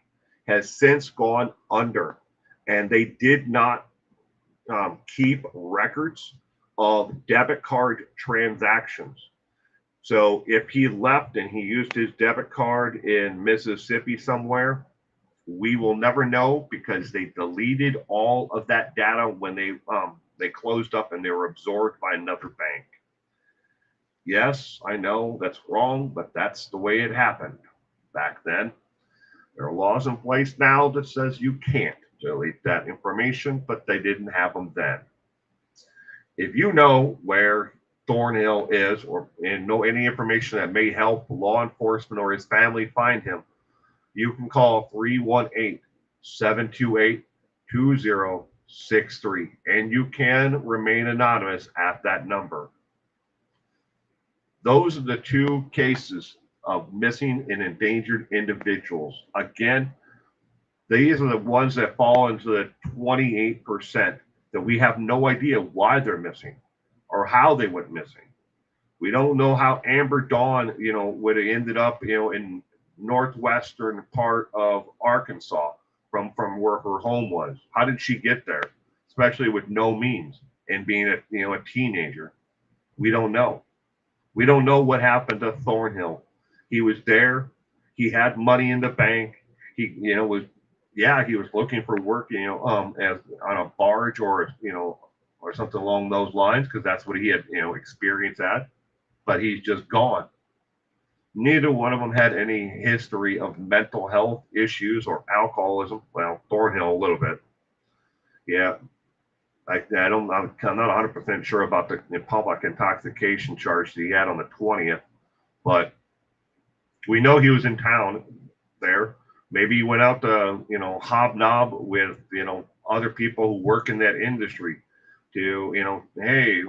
has since gone under, and they did not keep records of debit card transactions. So if he left and he used his debit card in Mississippi somewhere, we will never know because they deleted all of that data when they closed up and they were absorbed by another bank. Yes, I know that's wrong, but that's the way it happened back then. There are laws in place now that says you can't delete that information, but they didn't have them then. If you know where Thornhill is or know any information that may help law enforcement or his family find him, you can call 318-728-2063, and you can remain anonymous at that number. Those are the two cases of missing and endangered individuals. Again, these are the ones that fall into the 28% that we have no idea why they're missing or how they went missing. We don't know how Amber Dawn, would have ended up, in northwestern part of Arkansas from where her home was. How did she get there, especially with no means and being a teenager? We don't know. We don't know what happened to Thornhill. He was there. He had money in the bank. He was looking for work, as on a barge or something along those lines, because that's what he had experience at. But he's just gone. Neither one of them had any history of mental health issues or alcoholism. Well, Thornhill a little bit. Yeah, I'm not 100% sure about the public intoxication charge that he had on the 20th, but we know he was in town there. Maybe he went out to hobnob with other people who work in that industry to hey,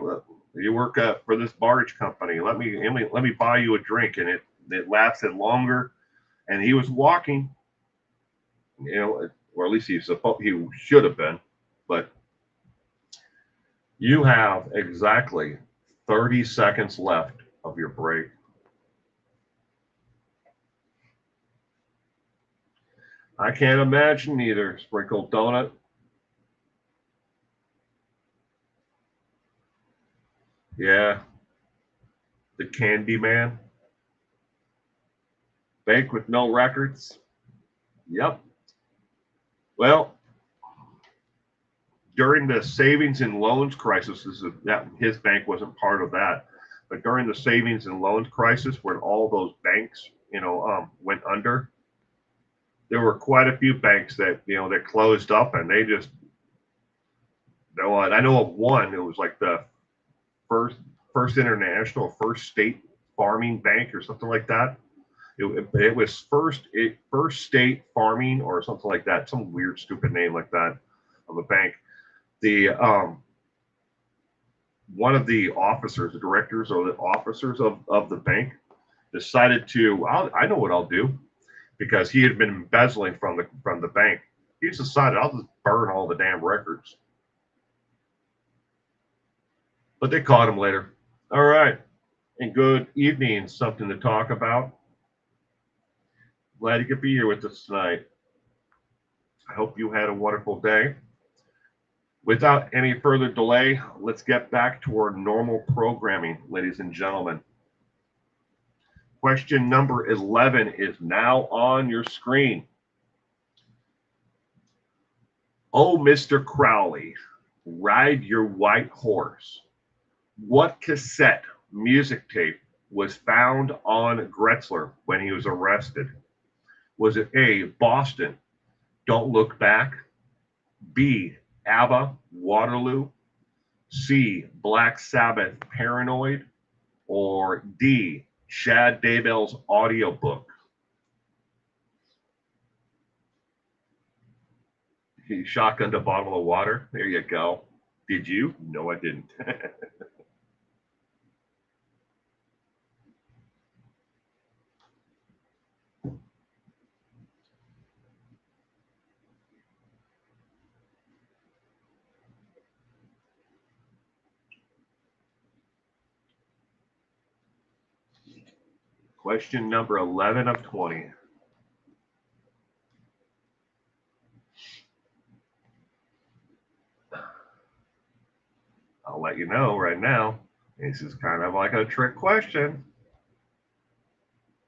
You work for this barge company. Let me buy you a drink, and it lasted longer. And he was walking, or at least he should have been. But you have exactly 30 seconds left of your break. I can't imagine either. Sprinkled donut. Yeah. The Candy Man. Bank with no records. Yep. Well, during the savings and loans crisis, that his bank wasn't part of that, but during the savings and loans crisis, when all those banks, went under, there were quite a few banks that closed up, and they just, I know of one. It was like the first international, first state farming bank or something like that. It was first state farming or something like that, some weird stupid name like that of a bank. The one of the officers, the directors or the officers of the bank decided I know what I'll do, because he had been embezzling from the bank. He just decided, I'll just burn all the damn records. But they caught him later. All right. And good evening. Something to talk about. Glad you could be here with us tonight. I hope you had a wonderful day. Without any further delay, let's get back to our normal programming, ladies and gentlemen. Question number 11 is now on your screen. Oh, Mr. Crowley, ride your white horse. What cassette music tape was found on Gretzler when he was arrested? Was it A, Boston, Don't Look Back, B, ABBA, Waterloo, C, Black Sabbath, Paranoid, or D, Chad Daybell's audiobook? He shotgunned a bottle of water. There you go. Did you? No, I didn't. Question number 11 of 20. I'll let you know right now. This is kind of like a trick question.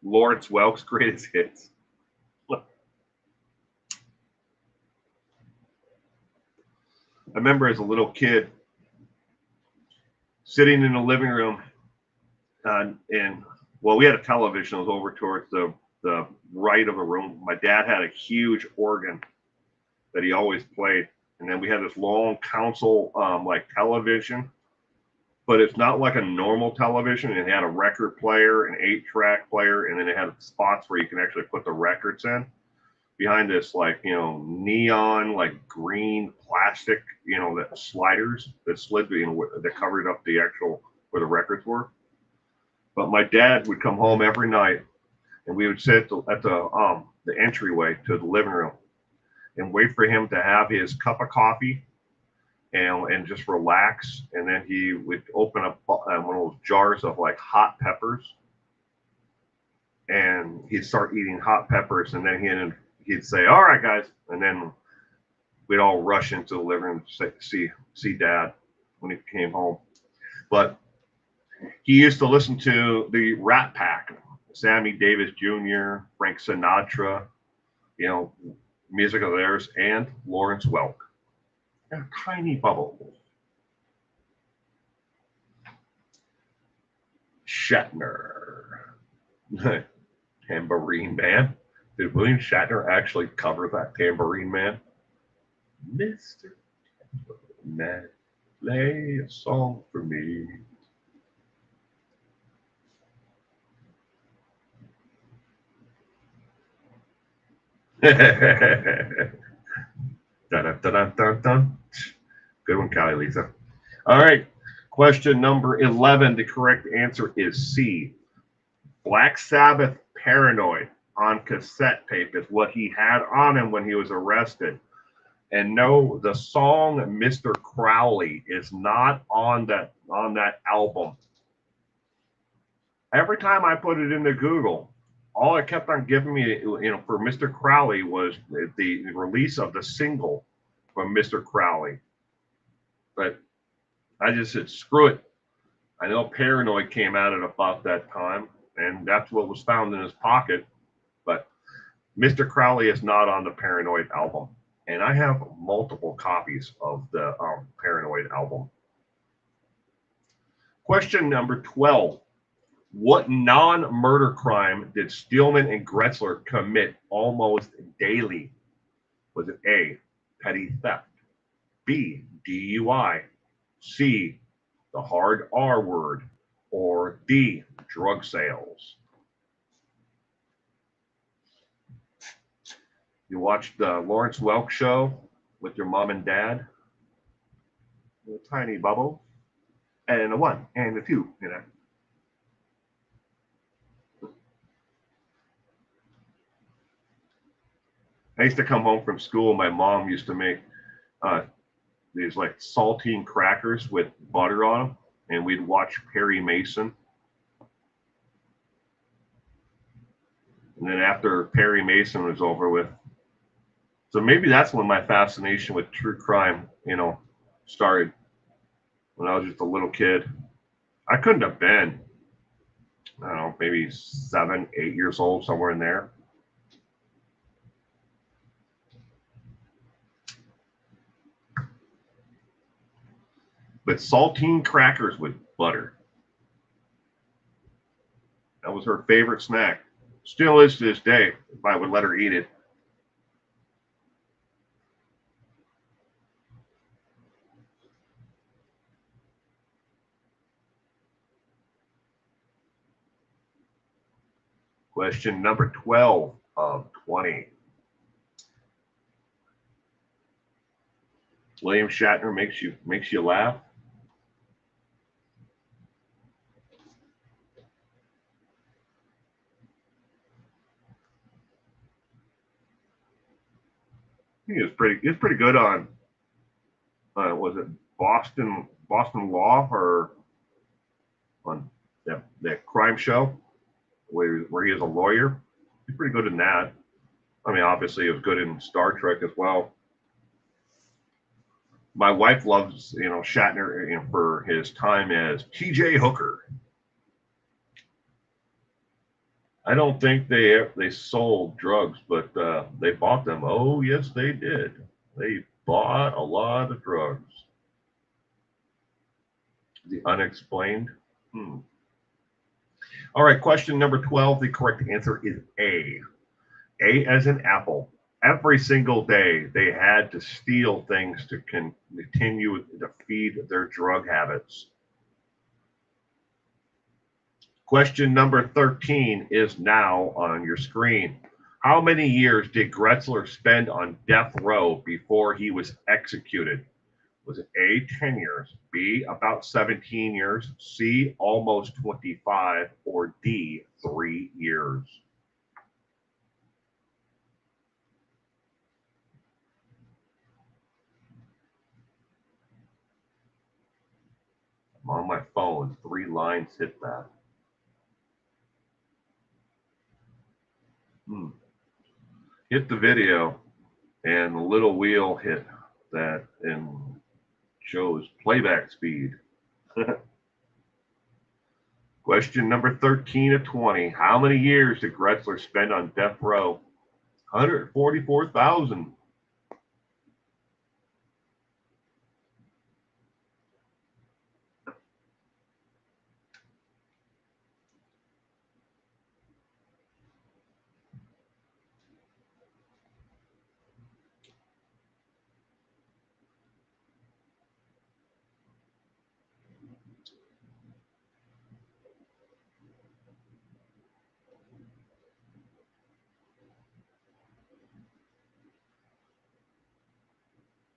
Lawrence Welk's greatest hits. I remember as a little kid sitting in the living room, and we had a television that was over towards the right of the room. My dad had a huge organ that he always played, and then we had this long console like television, but it's not like a normal television. It had a record player, an 8-track player, and then it had spots where you can actually put the records in behind this, like, neon, like green plastic, that sliders that slid, that covered up the actual where the records were. But my dad would come home every night, and we would sit at the entryway to the living room and wait for him to have his cup of coffee and just relax. And then he would open up one of those jars of like hot peppers, and he'd start eating hot peppers. And then he'd say, "All right, guys," and then we'd all rush into the living room to see Dad when he came home. But he used to listen to the Rat Pack, Sammy Davis Jr., Frank Sinatra, music of theirs, and Lawrence Welk. A tiny bubble. Shatner. Tambourine Man. Did William Shatner actually cover that Tambourine Man? Mr. Tambourine Man, play a song for me. Dun, dun, dun, dun, dun. Good one, Callie Lisa. All right. Question number 11. The correct answer is C. Black Sabbath Paranoid on cassette tape is what he had on him when he was arrested. And no, the song Mr. Crowley is not on that album. Every time I put it into Google, all it kept on giving me, for Mr. Crowley was the release of the single from Mr. Crowley. But I just said, screw it. I know Paranoid came out at about that time, and that's what was found in his pocket. But Mr. Crowley is not on the Paranoid album. And I have multiple copies of the Paranoid album. Question number 12. What non-murder crime did Steelman and Gretzler commit almost daily? Was it A, petty theft, B, DUI, C, the hard R word, or D, drug sales? You watched the Lawrence Welk show with your mom and dad? A tiny bubble, and a 1 and a 2, I used to come home from school. My mom used to make these like saltine crackers with butter on them, and we'd watch Perry Mason. And then after Perry Mason was over with, so maybe that's when my fascination with true crime, started. When I was just a little kid, I couldn't have been, I don't know, maybe 7, 8 years old, somewhere in there. But saltine crackers with butter. That was her favorite snack. Still is to this day, if I would let her eat it. Question number 12 of 20. William Shatner makes you laugh. He was pretty good on was it Boston Law, or on that crime show where he is a lawyer. He's pretty good in that. I mean, obviously he was good in Star Trek as well. My wife loves Shatner for his time as T.J. Hooker. I don't think they sold drugs, but they bought them. Oh, yes, they did. They bought a lot of drugs. The unexplained. All right, question number 12. The correct answer is A. A as in apple. Every single day, they had to steal things to continue to feed their drug habits. Question number 13 is now on your screen. How many years did Gretzler spend on death row before he was executed? Was it A, 10 years, B, about 17 years, C, almost 25, or D, 3 years? I'm on my phone. 3 lines hit that. Hit the video, and the little wheel hit that and shows playback speed. Question number 13 of 20. How many years did Gretzler spend on death row? 144,000.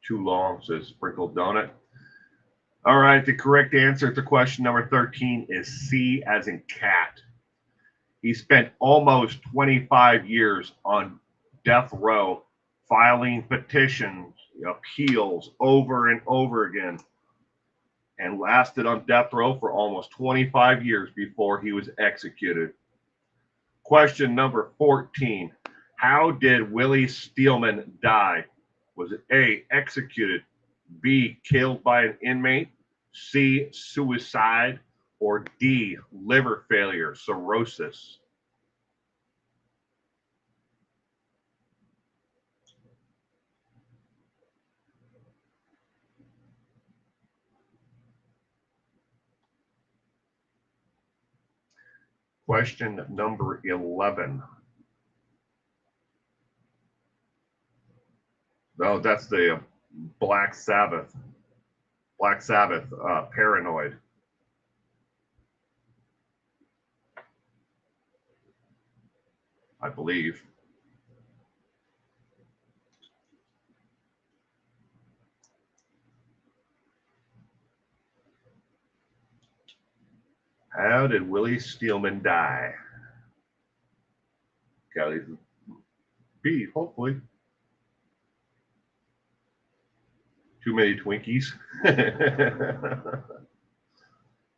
Too long, says Sprinkled Donut. All right, the correct answer to question number 13 is C as in cat. He spent almost 25 years on death row, filing petitions, appeals over and over again, and lasted on death row for almost 25 years before he was executed. Question number 14. How did Willie Steelman die? Was it A, executed, B, killed by an inmate, C, suicide, or D, liver failure, cirrhosis? Question number 11. No, that's the Black Sabbath. Black Sabbath, Paranoid. I believe. How did Willie Steelman die? Got B, hopefully. Too many Twinkies.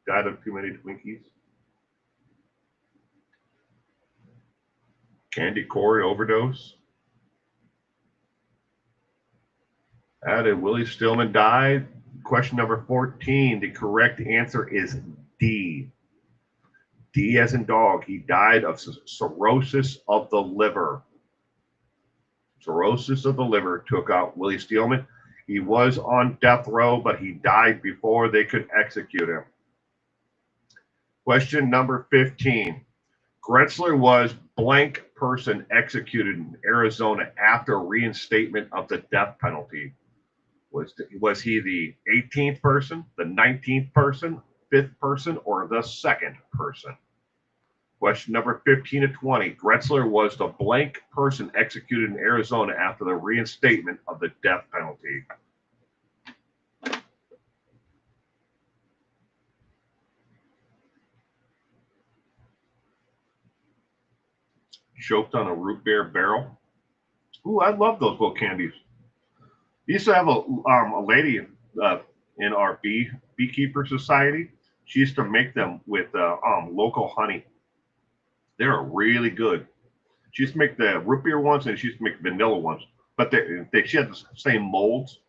Died of too many Twinkies. Candy corn overdose. How did Willie Steelman die? Question number 14. The correct answer is D. D as in dog. He died of cirrhosis of the liver. Cirrhosis of the liver took out Willie Steelman. He was on death row, but he died before they could execute him. Question number 15. Gretzler was blank person executed in Arizona after reinstatement of the death penalty. Was he the 18th person, the 19th person, 5th person, or the 2nd person? Question number 15 to 20. Gretzler was the blank person executed in Arizona after the reinstatement of the death penalty. Choked on a root beer barrel. Ooh, I love those little candies. We used to have a lady in our beekeeper society. She used to make them with local honey. They're really good. She used to make the root beer ones, and she used to make vanilla ones. But she had the same molds,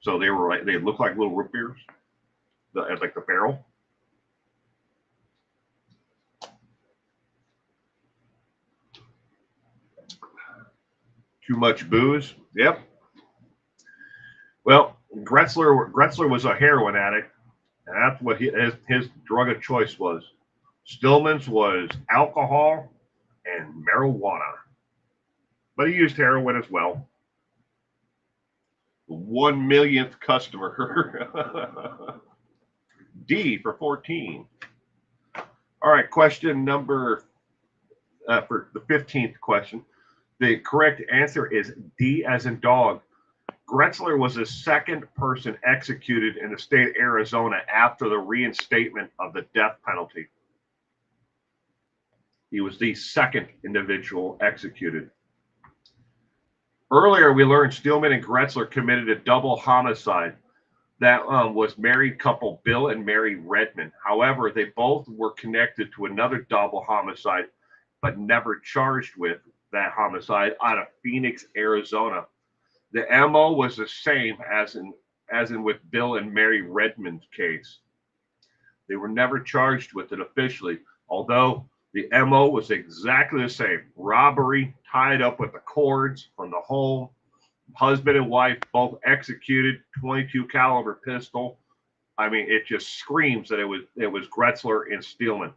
so they looked like little root beers, like the barrel. Too much booze. Yep. Well, Gretzler was a heroin addict, and that's what his drug of choice was. Stillman's was alcohol and marijuana, but he used heroin as well. 1 millionth customer. D for 14. All right, question number for the 15th question. The correct answer is D as in dog. Gretzler was the 2nd person executed in the state of Arizona after the reinstatement of the death penalty. He was the 2nd individual executed. Earlier, we learned Steelman and Gretzler committed a double homicide. That was married couple Bill and Mary Redmond. However, they both were connected to another double homicide, but never charged with that homicide out of Phoenix, Arizona. The MO was the same as in with Bill and Mary Redmond's case. They were never charged with it officially, although the MO was exactly the same. Robbery tied up with the cords from the home. Husband and wife both executed, 22 caliber pistol. I mean, it just screams that it was Gretzler and Steelman.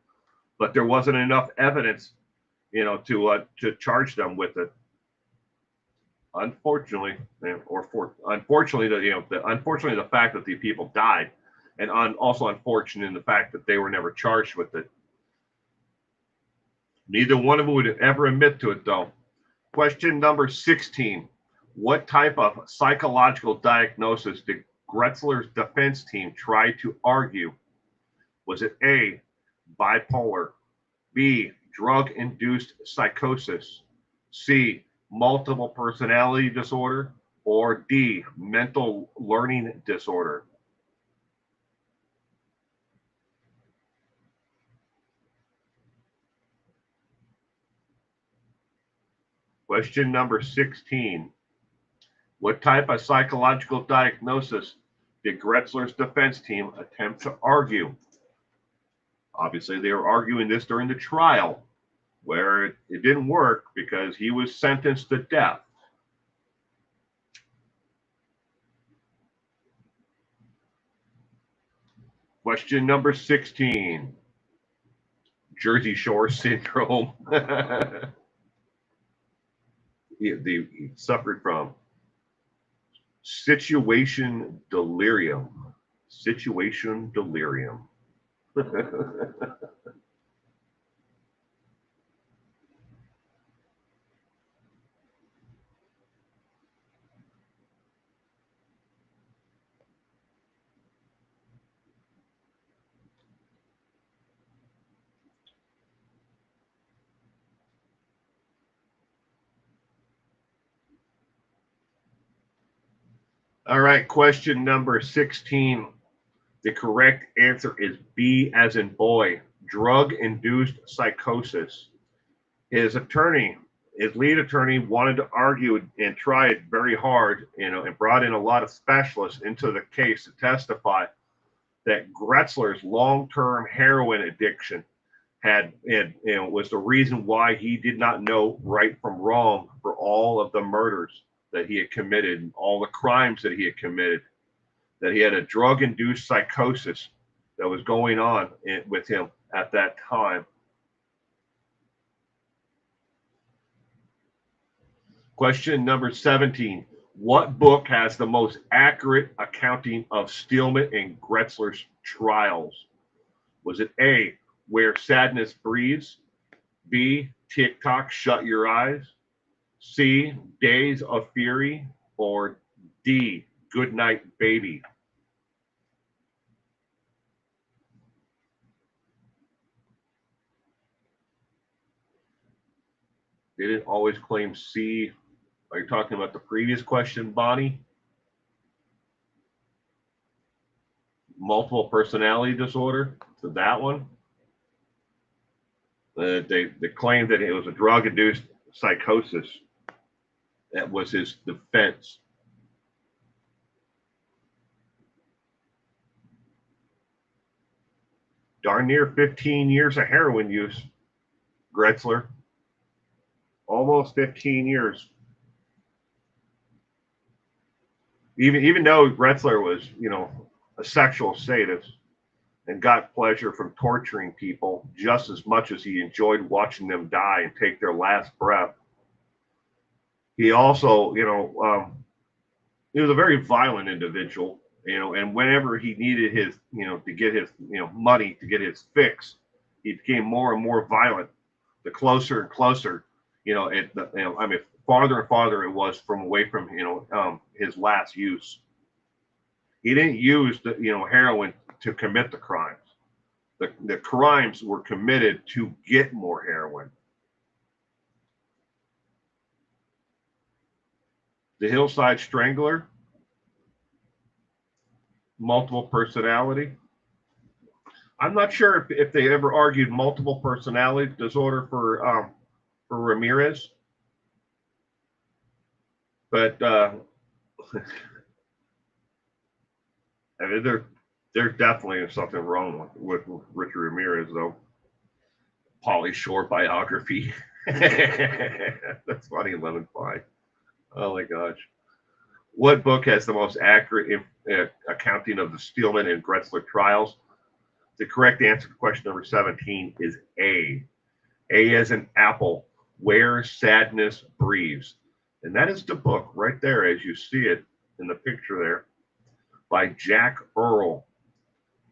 But there wasn't enough evidence, to charge them with it. Unfortunately, unfortunately, the fact that the people died, and also unfortunate in the fact that they were never charged with it. Neither one of them would ever admit to it, though. Question number 16. What type of psychological diagnosis did Gretzler's defense team tried to argue? Was it A, bipolar, B, drug-induced psychosis, C, multiple personality disorder, or D, mental learning disorder? Question number 16. What type of psychological diagnosis did Gretzler's defense team attempt to argue? Obviously, they were arguing this during the trial, where it didn't work because he was sentenced to death. Question number 16. Jersey Shore syndrome. he suffered from situation delirium. Situation delirium. All right, question number 16. The correct answer is B as in boy, drug-induced psychosis. His lead attorney wanted to argue and tried very hard, and brought in a lot of specialists into the case to testify that Gretzler's long-term heroin addiction was the reason why he did not know right from wrong for all of the murders that he had committed, all the crimes that he had committed, that he had a drug-induced psychosis that was going on with him at that time. Question number 17. What book has the most accurate accounting of Steelman and Gretzler's trials? Was it A, Where Sadness Breathes, B, TikTok, Shut Your Eyes, C, Days of Fury, or D, Good Night, Baby? They didn't always claim C. Are you talking about the previous question, Bonnie? Multiple personality disorder? So that one? They claimed that it was a drug-induced psychosis. That was his defense. Darn near 15 years of heroin use, Gretzler. Almost 15 years. Even though Gretzler was, a sexual sadist and got pleasure from torturing people just as much as he enjoyed watching them die and take their last breath, he also, he was a very violent individual, and whenever he needed his, to get his, money to get his fix, he became more and more violent. The closer and closer, farther and farther it was from away from, his last use. He didn't use the, heroin to commit the crimes. The crimes were committed to get more heroin. The Hillside Strangler, multiple personality. I'm not sure if they ever argued multiple personality disorder for Ramirez, but I mean, there's definitely something wrong with Richard Ramirez, though. Pauly Shore biography. That's funny, Lemon Pie. Oh my gosh. What book has the most accurate accounting of the Steelman and Gretzler trials? The correct answer to question number 17 is A. A as in apple, Where Sadness Breathes. And that is the book right there, as you see it in the picture there, by Jack Earl.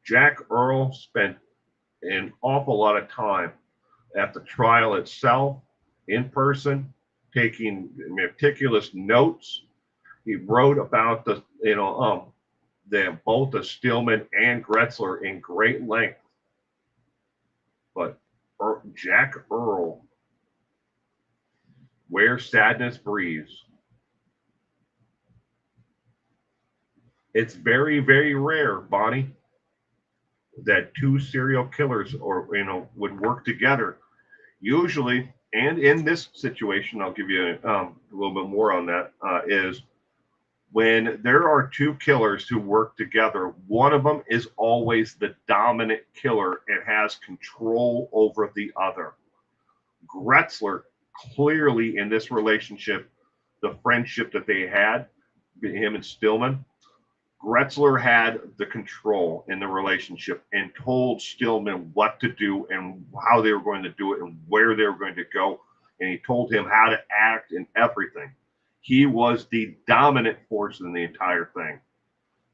Jack Earl spent an awful lot of time at the trial itself, in person, taking meticulous notes. He wrote about the both of Steelman and Gretzler in great length. But Jack Earl, Where Sadness Breathes. It's very, very rare, Bonnie, that two serial killers would work together. Usually, and in this situation, I'll give you a little bit more on that, is when there are two killers who work together, one of them is always the dominant killer and has control over the other. Gretzler, clearly in this relationship, the friendship that they had, him and Stillman, Gretzler had the control in the relationship and told Stillman what to do and how they were going to do it and where they were going to go. And he told him how to act and everything. He was the dominant force in the entire thing.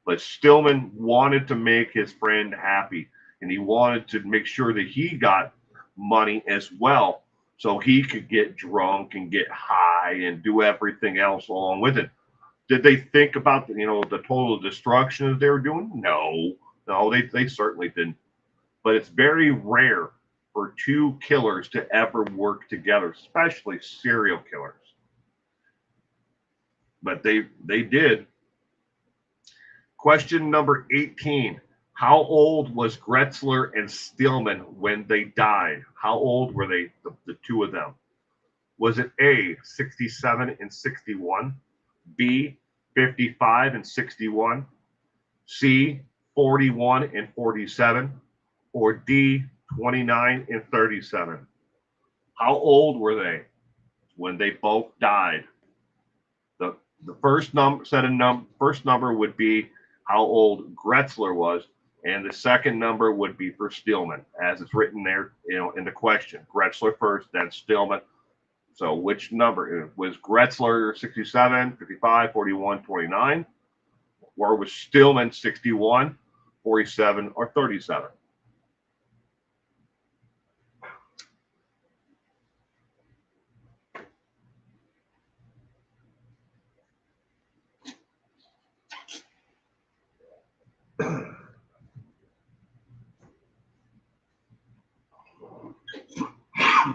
But Stillman wanted to make his friend happy, and he wanted to make sure that he got money as well, so he could get drunk and get high and do everything else along with it. Did they think about the total destruction that they were doing? No, they certainly didn't. But it's very rare for two killers to ever work together, especially serial killers. But they did. Question number 18. How old was Gretzler and Steelman when they died? How old were they, the two of them? Was it A, 67 and 61, B, 55 and 61, C, 41 and 47, or D, 29 and 37? How old were they when they both died? The first number would be how old Gretzler was, and the second number would be for Steelman, as it's written there, in the question. Gretzler first, then Steelman. So which number? Was Gretzler 67, 55, 41, 29? Or was Steelman 61, 47, or 37?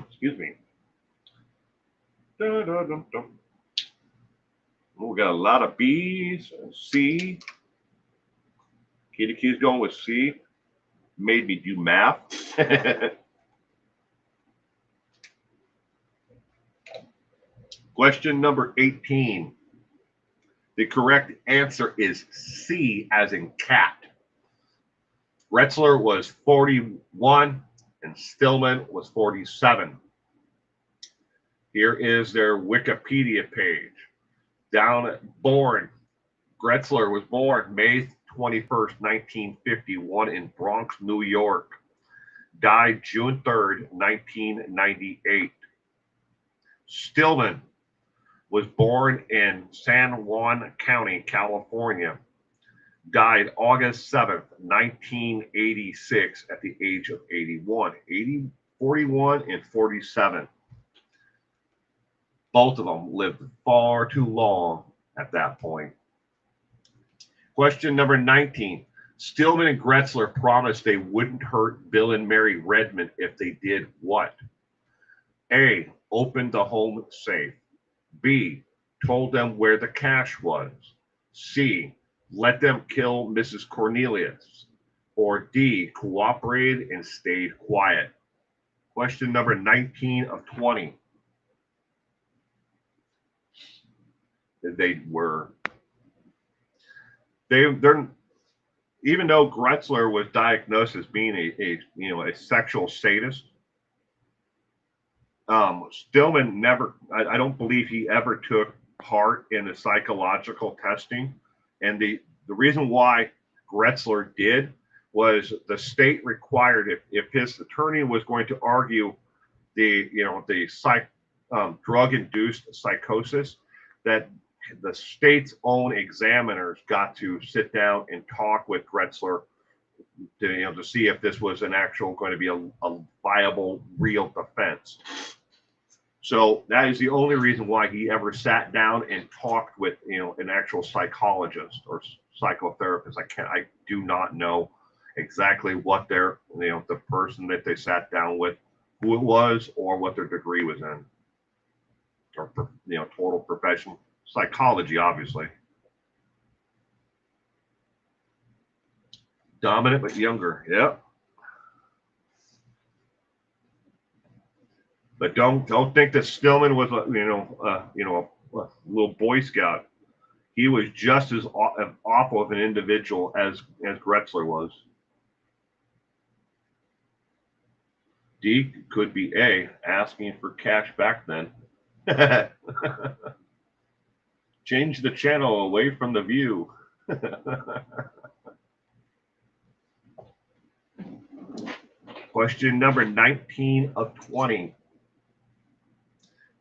Excuse me. We got a lot of B's. C. Kitty Key's going with C. Made me do math. Question number 18. The correct answer is C, as in cat. Gretzler was 41 and Stillman was 47. Here is their Wikipedia page. Gretzler was born May 21st, 1951 in Bronx, New York. Died June 3rd, 1998. Stillman was born in San Juan County, California. Died August 7th, 1986 at the age of 81. 41 and 47. Both of them lived far too long at that point. Question number 19. Steelman and Gretzler promised they wouldn't hurt Bill and Mary Redmond if they did what? A, opened the home safe. B, told them where the cash was. C, let them kill Mrs. Cornelius. Or D, cooperated and stayed quiet. Question number 19 of 20. They're even though Gretzler was diagnosed as being a sexual sadist, Stillman never, I don't believe he ever took part in the psychological testing. And the reason why Gretzler did was the state required, if his attorney was going to argue the drug-induced psychosis, that the state's own examiners got to sit down and talk with Gretzler to see if this was an actual going to be a viable, real defense. So that is the only reason why he ever sat down and talked with, an actual psychologist or psychotherapist. I do not know exactly what the person that they sat down with, who it was, or what their degree was in, or total profession psychology, obviously. Dominant but younger. Yep. But don't think that Stillman was a little Boy Scout. He was just as awful of an individual as Gretzler was. D could be A, asking for cash back then. Change the channel away from the view. Question number 19 of 20.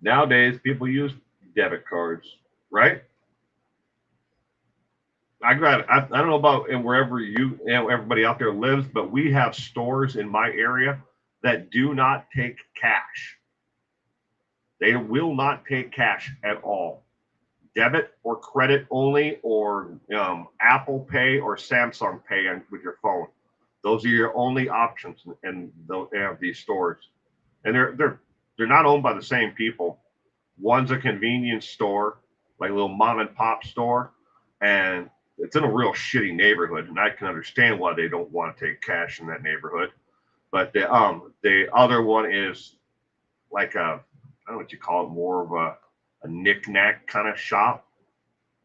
Nowadays, people use debit cards, right? I don't know about and wherever everybody out there lives, but we have stores in my area that do not take cash. They will not take cash at all. Debit or credit only, or Apple Pay or Samsung Pay with your phone. Those are your only options in these stores, and they're not owned by the same people. One's a convenience store, like a little mom and pop store, and it's in a real shitty neighborhood, and I can understand why they don't want to take cash in that neighborhood. But the other one is like I don't know what you call it, more of a knick-knack kind of shop,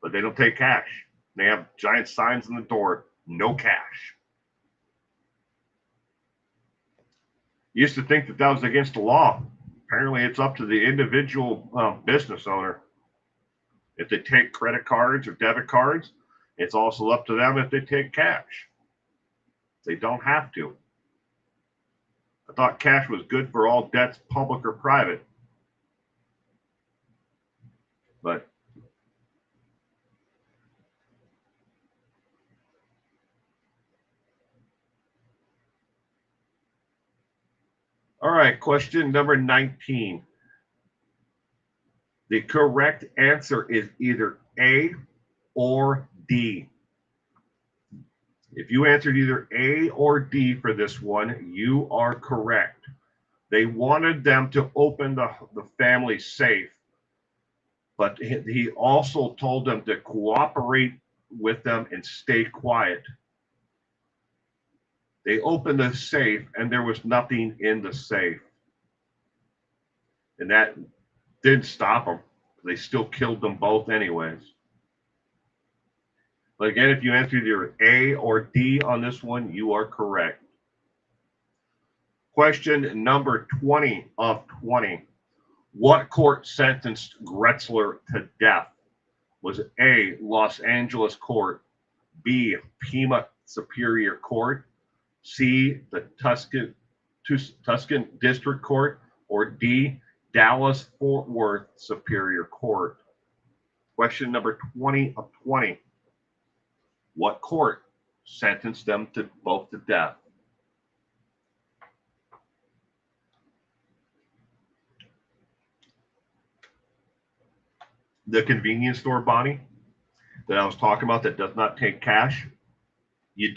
but they don't take cash. They have giant signs on the door, no cash. Used to think that was against the law. Apparently, it's up to the individual business owner. If they take credit cards or debit cards, it's also up to them if they take cash. They don't have to. I thought cash was good for all debts, public or private. But all right, question number 19. The correct answer is either A or D. If you answered either A or D for this one, you are correct. They wanted them to open the family safe, but he also told them to cooperate with them and stay quiet. They opened the safe and there was nothing in the safe. And that didn't stop them. They still killed them both anyways. But again, if you answered either A or D on this one, you are correct. Question number 20 of 20. What court sentenced Gretzler to death? Was it A, Los Angeles Court, B, Pima Superior Court, C, the Tuscan District Court, or D, Dallas Fort Worth Superior Court? Question number 20 of 20. What court sentenced them to both to death? The convenience store, Bonnie, that I was talking about that does not take cash. You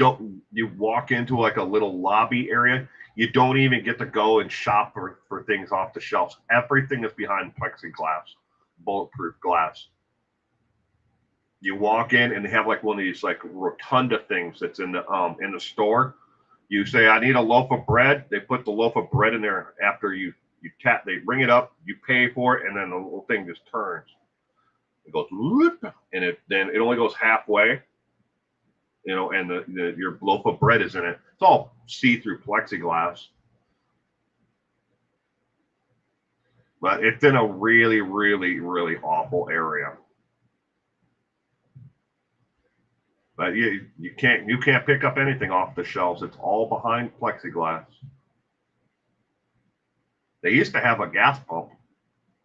walk into like a little lobby area. You don't even get to go and shop for things off the shelves. Everything is behind plexiglass, bulletproof glass. You walk in and they have like one of these like rotunda things that's in the store. You say, I need a loaf of bread. They put the loaf of bread in there. After you tap, they bring it up, you pay for it, and then the little thing just turns. It goes whoop, and then it only goes halfway, and your loaf of bread is in it. It's all see-through plexiglass, but it's in a really, really, really awful area. But you can't pick up anything off the shelves. It's all behind plexiglass. They used to have a gas pump.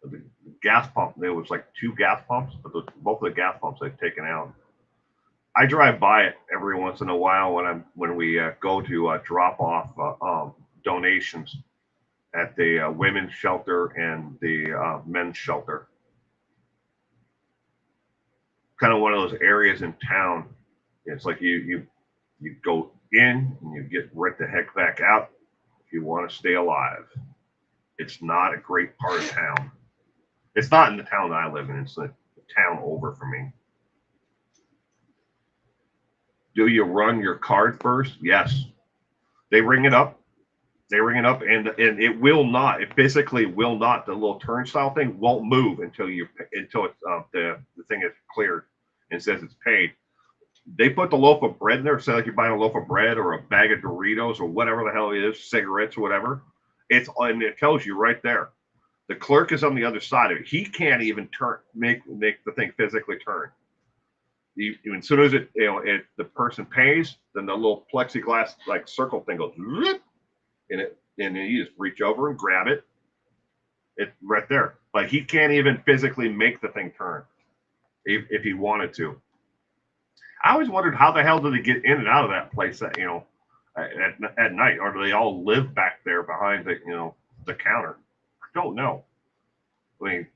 The gas pump, there was like 2 gas pumps, but both of the gas pumps they've taken out. I drive by it every once in a while when we go to drop off donations, at the women's shelter and the men's shelter. Kind of one of those areas in town. It's like you go in and you get right the heck back out if you want to stay alive. It's not a great part of town. It's not in the town that I live in. It's the town over from me. Do you run your card first? Yes. They ring it up. They ring it up, and it will not. It physically will not. The little turnstile thing won't move until it's the thing is cleared and says it's paid. They put the loaf of bread in there. Say like you're buying a loaf of bread or a bag of Doritos or whatever the hell it is, cigarettes or whatever. And it tells you right there. The clerk is on the other side of it. He can't even make the thing physically turn. As soon as the person pays, then the little plexiglass like circle thing goes, and then you just reach over and grab it. It's right there. But he can't even physically make the thing turn if he wanted to. I always wondered how the hell do they get in and out of that place at night, or do they all live back there behind the counter? I don't know. I mean,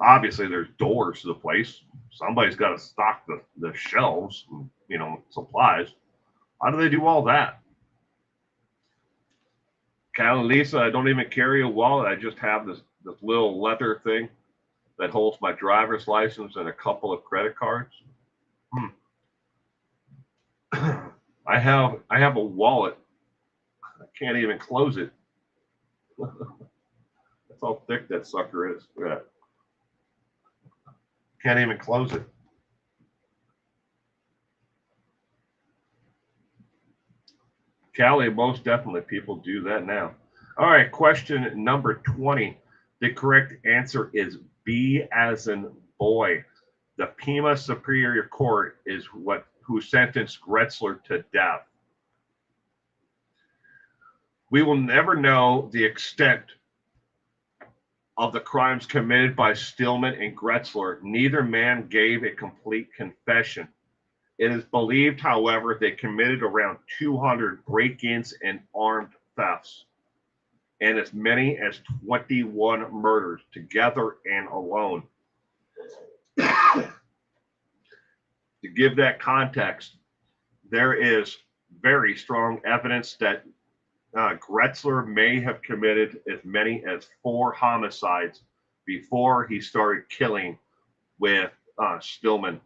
obviously there's doors to the place. Somebody's got to stock the shelves and, supplies. How do they do all that? Cal and Lisa, I don't even carry a wallet. I just have this little leather thing that holds my driver's license and a couple of credit cards. I have a wallet. I can't even close it. That's how thick that sucker is. Yeah. Can't even close it. Callie, most definitely people do that now. All right, question number 20. The correct answer is B as in boy. The Pima Superior Court is who sentenced Gretzler to death. We will never know the extent of the crimes committed by Steelman and Gretzler. Neither man gave a complete confession. It is believed, however, they committed around 200 break-ins and armed thefts, and as many as 21 murders together and alone. To give that context, there is very strong evidence that Gretzler may have committed as many as 4 homicides before he started killing with Steelman.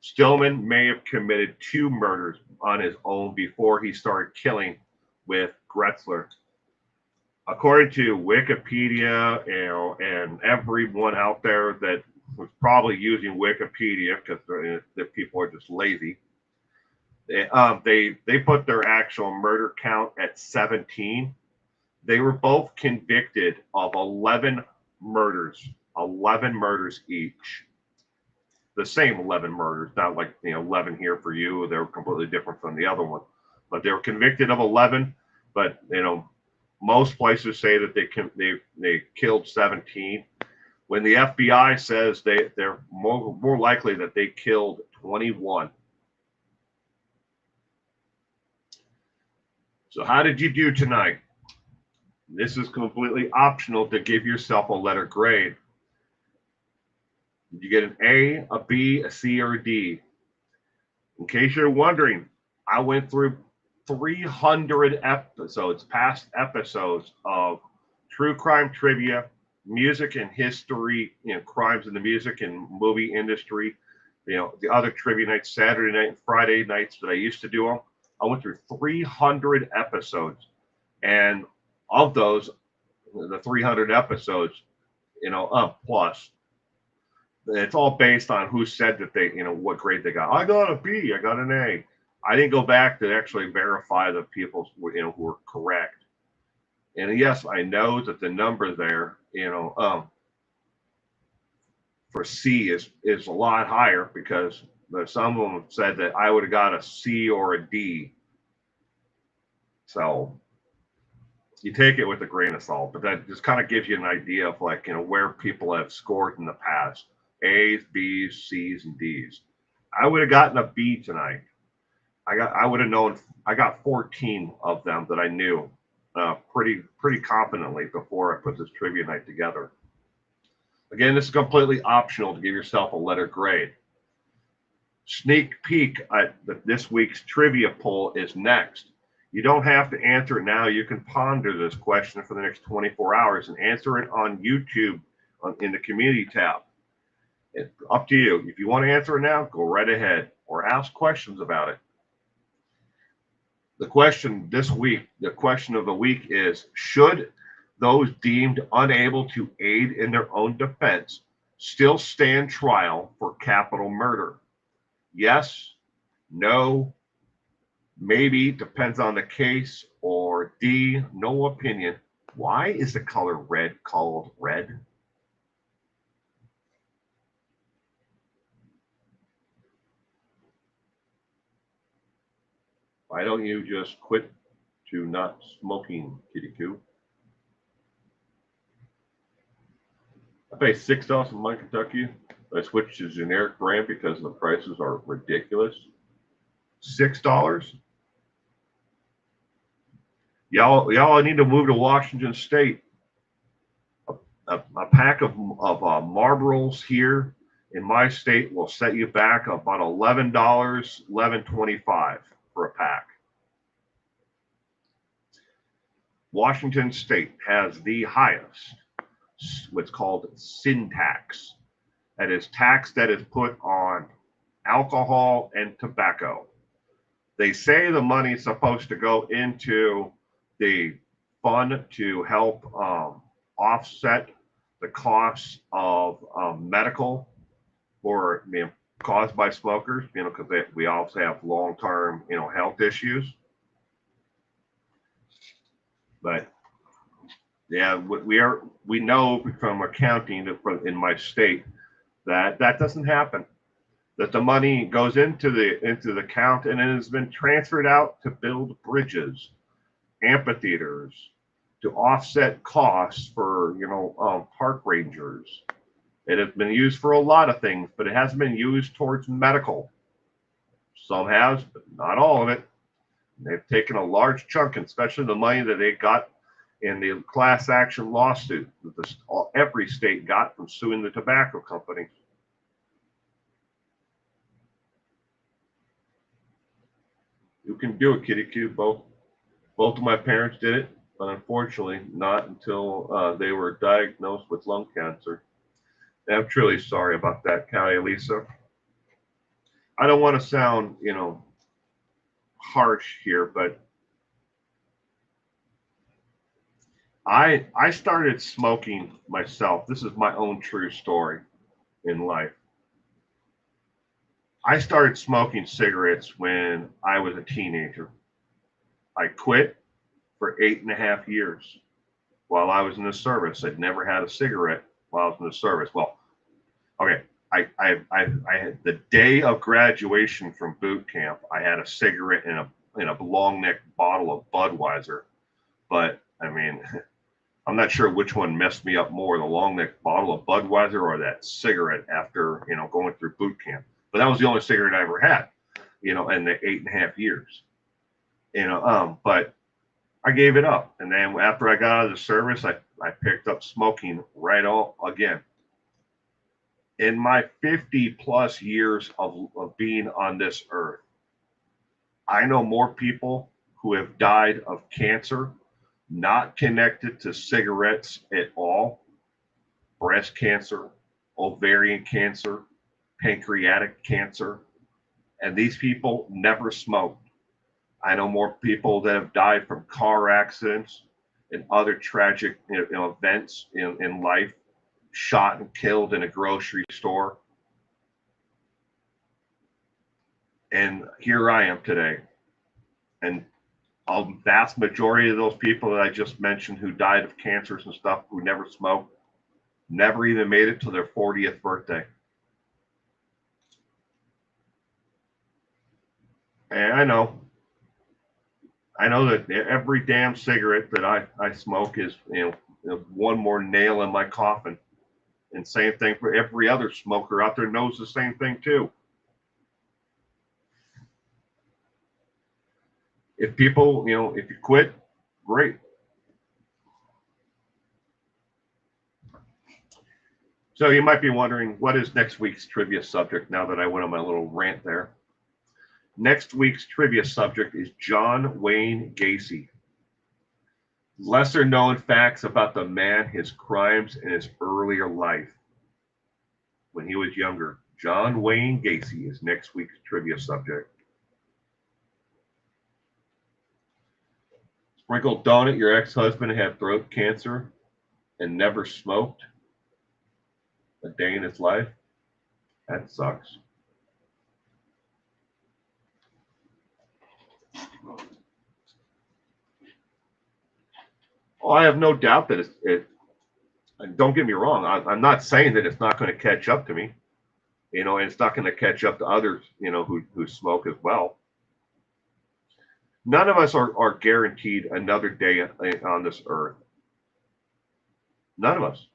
Steelman may have committed 2 murders on his own before he started killing with Gretzler. According to Wikipedia, and everyone out there that was probably using Wikipedia because the people are just lazy, they put their actual murder count at 17. They were both convicted of 11 murders each. The same 11 murders, not like 11 here for you. They were completely different from the other one, but they were convicted of 11. But most places say that they killed 17. When the FBI says they're more likely that they killed 21. So how did you do tonight? This is completely optional to give yourself a letter grade. Did you get an A, a B, a C, or a D? In case you're wondering, I went through 300 past episodes of true crime trivia, music and history, crimes in the music and movie industry, the other trivia nights, Saturday night and Friday nights that I used to do them. I went through 300 episodes, and of those, the 300 episodes, plus, it's all based on who said that they, what grade they got. I got a B, I got an A. I didn't go back to actually verify the people, who were correct. And yes, I know that the number there, for C is a lot higher because some of them said that I would have got a C or a D. So you take it with a grain of salt, but that just kind of gives you an idea of where people have scored in the past. A's, B's, C's, and D's. I would have gotten a B tonight. I would have known. I got 14 of them that I knew. pretty competently before I put this trivia night together. Again, this is completely optional to give yourself a letter grade. Sneak peek at this week's trivia poll is next. You don't have to answer it now. You can ponder this question for the next 24 hours and answer it on YouTube in the community tab. It's up to you. If you want to answer it now, go right ahead or ask questions about it. The question this week, the question of the week is, should those deemed unable to aid in their own defense still stand trial for capital murder? Yes, no, maybe, depends on the case, or D, no opinion. Why is the color red called red? Why don't you just quit to not smoking, kitty coo? I pay $6 in my Kentucky. I switched to generic brand because the prices are ridiculous. $6? Y'all need to move to Washington State. A pack of Marlboros here in my state will set you back about $11, $11.25 for a pack. Washington State has the highest, what's called sin tax. That is tax that is put on alcohol and tobacco. They say the money is supposed to go into the fund to help offset the costs of medical or caused by smokers, because we also have long-term, health issues. But yeah, we know from accounting that in my state that doesn't happen. That the money goes into the account and it has been transferred out to build bridges, amphitheaters, to offset costs for park rangers. It has been used for a lot of things, but it hasn't been used towards medical. Some has, but not all of it. They've taken a large chunk, and especially the money that they got in the class action lawsuit that every state got from suing the tobacco companies. You can do it, kitty cute. Both of my parents did it, but unfortunately not until they were diagnosed with lung cancer. And I'm truly sorry about that, Callie Lisa. I don't want to sound, harsh here, but I started smoking myself. This is my own true story in life. I started smoking cigarettes when I was a teenager. I quit for 8.5 years while I was in the service. I'd never had a cigarette while I was in the service. Well, okay, I had the day of graduation from boot camp. I had a cigarette in a long neck bottle of Budweiser, but I'm not sure which one messed me up more, the long neck bottle of Budweiser or that cigarette after going through boot camp. But that was the only cigarette I ever had, in the 8.5 years. But I gave it up. And then after I got out of the service, I picked up smoking right all again. In my 50 plus years of being on this earth, I know more people who have died of cancer not connected to cigarettes at all: breast cancer, ovarian cancer, pancreatic cancer, and these people never smoked. I know more people that have died from car accidents and other tragic events in life, shot and killed in a grocery store. And here I am today. And a vast majority of those people that I just mentioned who died of cancers and stuff, who never smoked, never even made it to their 40th birthday. And I know that every damn cigarette that I smoke is one more nail in my coffin. And same thing for every other smoker out there knows the same thing too. If people, if you quit, great. So you might be wondering, what is next week's trivia subject now that I went on my little rant there? Next week's trivia subject is John Wayne Gacy. Lesser known facts about the man, his crimes, and his earlier life when he was younger. John Wayne Gacy is next week's trivia subject. Sprinkle Donut, your ex-husband had throat cancer and never smoked a day in his life. That sucks. Oh, I have no doubt that it don't get me wrong. I'm not saying that it's not going to catch up to me, and it's not going to catch up to others, who smoke as well. None of us are guaranteed another day on this earth. None of us.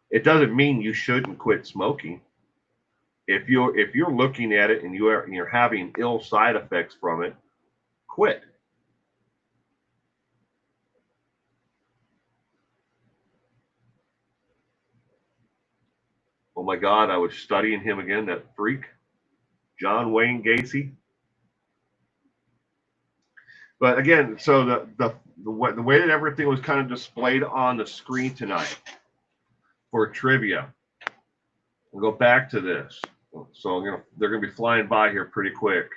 It doesn't mean you shouldn't quit smoking. If you're looking at it and you're having ill side effects from it, quit. Oh my God, I was studying him again, that freak, John Wayne Gacy. But again, so the way that everything was kind of displayed on the screen tonight for trivia, we'll go back to this. So they're gonna be flying by here pretty quick.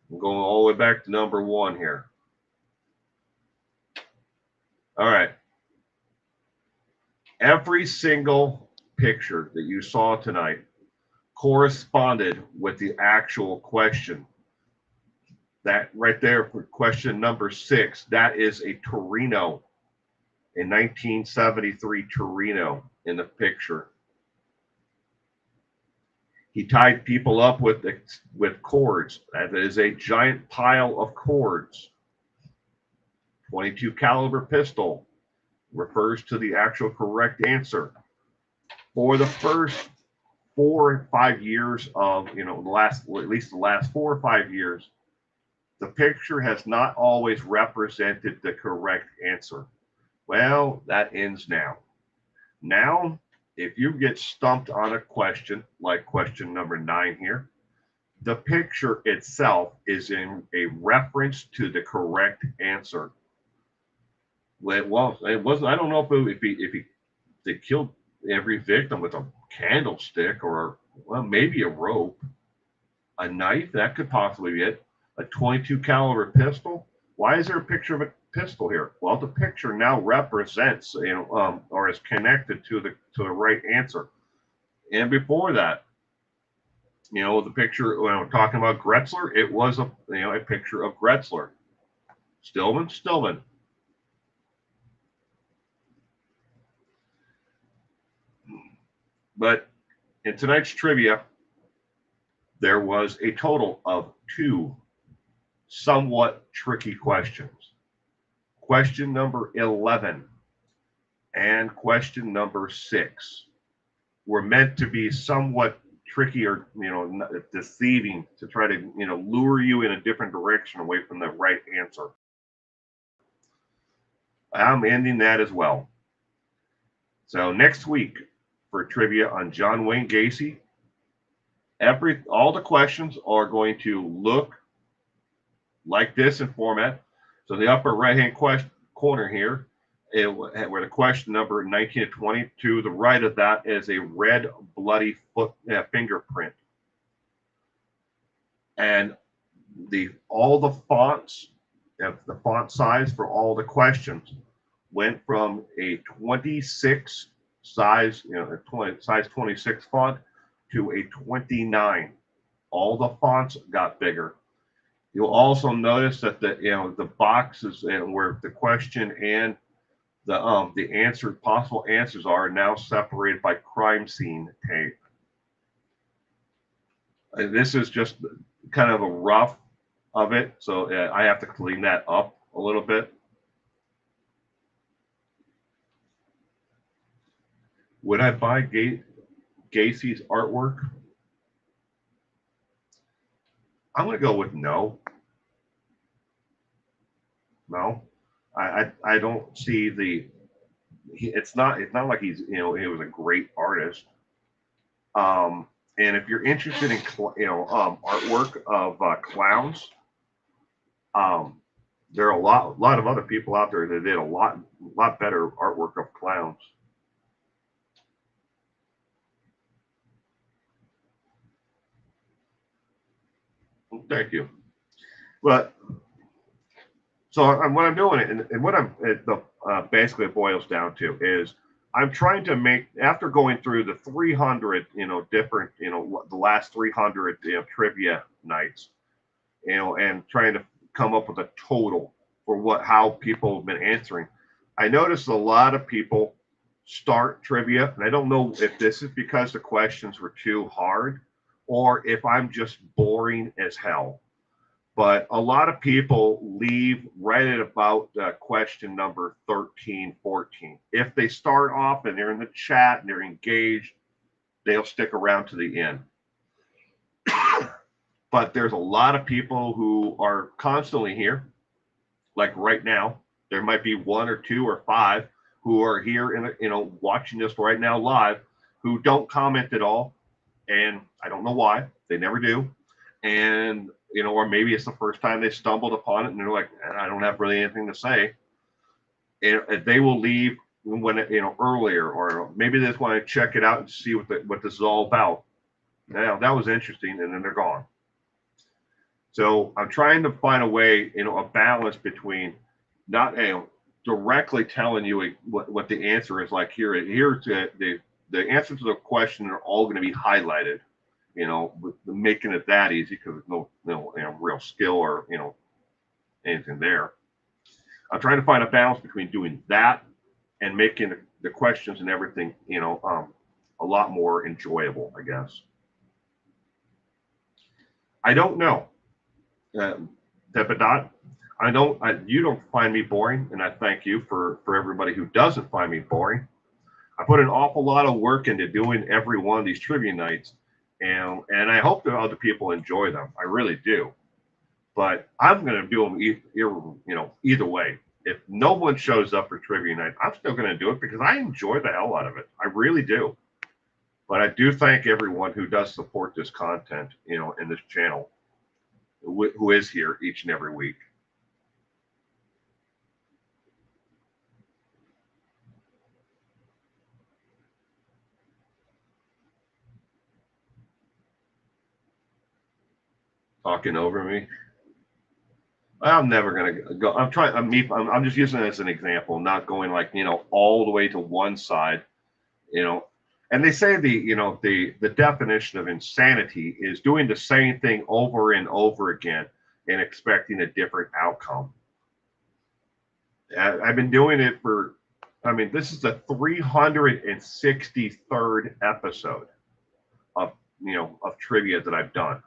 I'm going all the way back to number 1 here. All right. Every single picture that you saw tonight corresponded with the actual question. That right there for question number 6, that is a Torino, a 1973 Torino in the picture. He tied people up with cords. That is a giant pile of cords. 22 caliber pistol refers to the actual correct answer. For the first 4 or 5 years of, at least the last 4 or 5 years, the picture has not always represented the correct answer. Well, that ends now. Now, if you get stumped on a question, like question number 9 here, the picture itself is in a reference to the correct answer. Well, it wasn't. I don't know if they killed every victim with a candlestick or, well, maybe a rope, a knife. That could possibly be it. A 22 caliber pistol. Why is there a picture of a pistol here? Well, the picture now represents, or is connected to the right answer. And before that, the picture when I'm talking about Gretzler, it was a picture of Gretzler. Stillman. But in tonight's trivia, there was a total of 2 somewhat tricky questions. Question number 11 and question number 6 were meant to be somewhat tricky or, deceiving, to try to, lure you in a different direction away from the right answer. I'm ending that as well. So next week for trivia on John Wayne Gacy, all the questions are going to look like this in format. So the upper right-hand corner here, where the question number 19 to 20, to the right of that is a red bloody fingerprint. And all the fonts, the font size for all the questions went from a 26 size, size 26 font to a 29. All the fonts got bigger. You'll also notice that the boxes and where the question and the possible answers are now separated by crime scene tape. And this is just kind of a rough of it, so I have to clean that up a little bit. Would I buy Gacy's artwork? I'm going to go with no. No, I don't see the it's not like he's, he was a great artist. Um, and if you're interested in artwork of clowns, um, there are a lot of other people out there that did a lot better artwork of clowns. Thank you. But so what I'm doing, and what I'm basically it boils down to is I'm trying to make, after going through the 300, different, the last 300, trivia nights, and trying to come up with a total for how people have been answering. I noticed a lot of people start trivia, and I don't know if this is because the questions were too hard or if I'm just boring as hell. But a lot of people leave right at about question number 13, 14. If they start off and they're in the chat and they're engaged, they'll stick around to the end. But there's a lot of people who are constantly here. Like right now, there might be one or two or five who are here and watching this right now live who don't comment at all, and I don't know why. They never do. And or maybe it's the first time they stumbled upon it and they're like, I don't have really anything to say. And they will leave when earlier, or maybe they just want to check it out and see what this is all about. Now that was interesting, and then they're gone. So I'm trying to find a way, a balance between not directly telling you what the answer is. Like here's the answer to the question are all going to be highlighted, making it that easy because there's no real skill or anything there. I'm trying to find a balance between doing that and making the questions and everything a lot more enjoyable, I guess. I don't know. Depidot, you don't find me boring, and I thank you for everybody who doesn't find me boring. I put an awful lot of work into doing every one of these trivia nights, and I hope that other people enjoy them. I really do. But I'm going to do them either way. If no one shows up for trivia night, I'm still going to do it because I enjoy the hell out of it. I really do. But I do thank everyone who does support this content, in this channel, who is here each and every week. Talking over me. I'm never gonna go. I'm just using it as an example, not going like all the way to one side. And they say the definition of insanity is doing the same thing over and over again and expecting a different outcome. I've been doing it for. I mean, this is the 363rd episode of of trivia that I've done.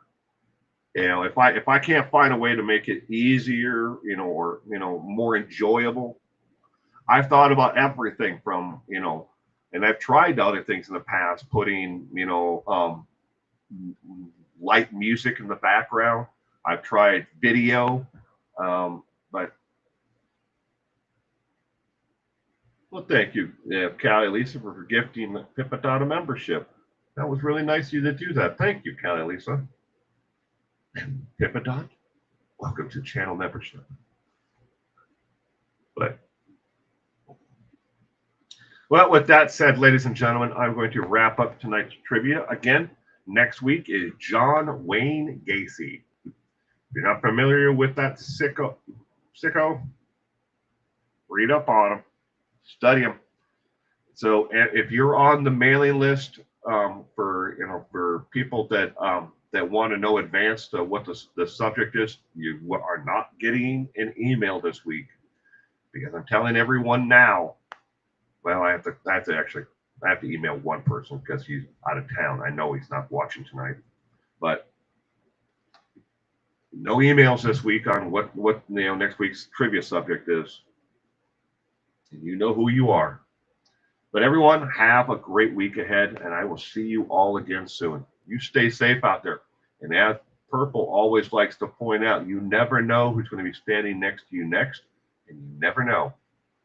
If I can't find a way to make it easier, or more enjoyable, I've thought about everything from and I've tried other things in the past, putting light music in the background. I've tried video, but well, thank you, Callie Lisa, for gifting Pippadonna membership. That was really nice of you to do that. Thank you, Callie Lisa. And Pippadot, welcome to channel membership. But well, with that said, ladies and gentlemen, I'm going to wrap up tonight's trivia. Again, next week is John Wayne Gacy. If you're not familiar with that sicko, read up on him, study him. So if you're on the mailing list for people that want to know advanced what the subject is, you are not getting an email this week, because I'm telling everyone now. Well, I have to email one person because he's out of town. I know he's not watching tonight, but no emails this week on what next week's trivia subject is. And you know who you are. But everyone, have a great week ahead, and I will see you all again soon. You stay safe out there. And as Purple always likes to point out, you never know who's going to be standing next to you next, and you never know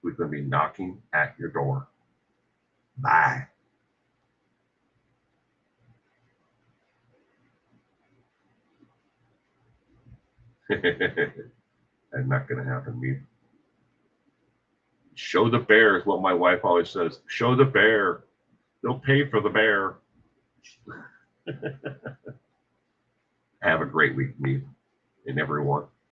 who's going to be knocking at your door. Bye. That's not going to happen, me. Show the bear is what my wife always says. Show the bear. They'll pay for the bear. Have a great week, me and everyone.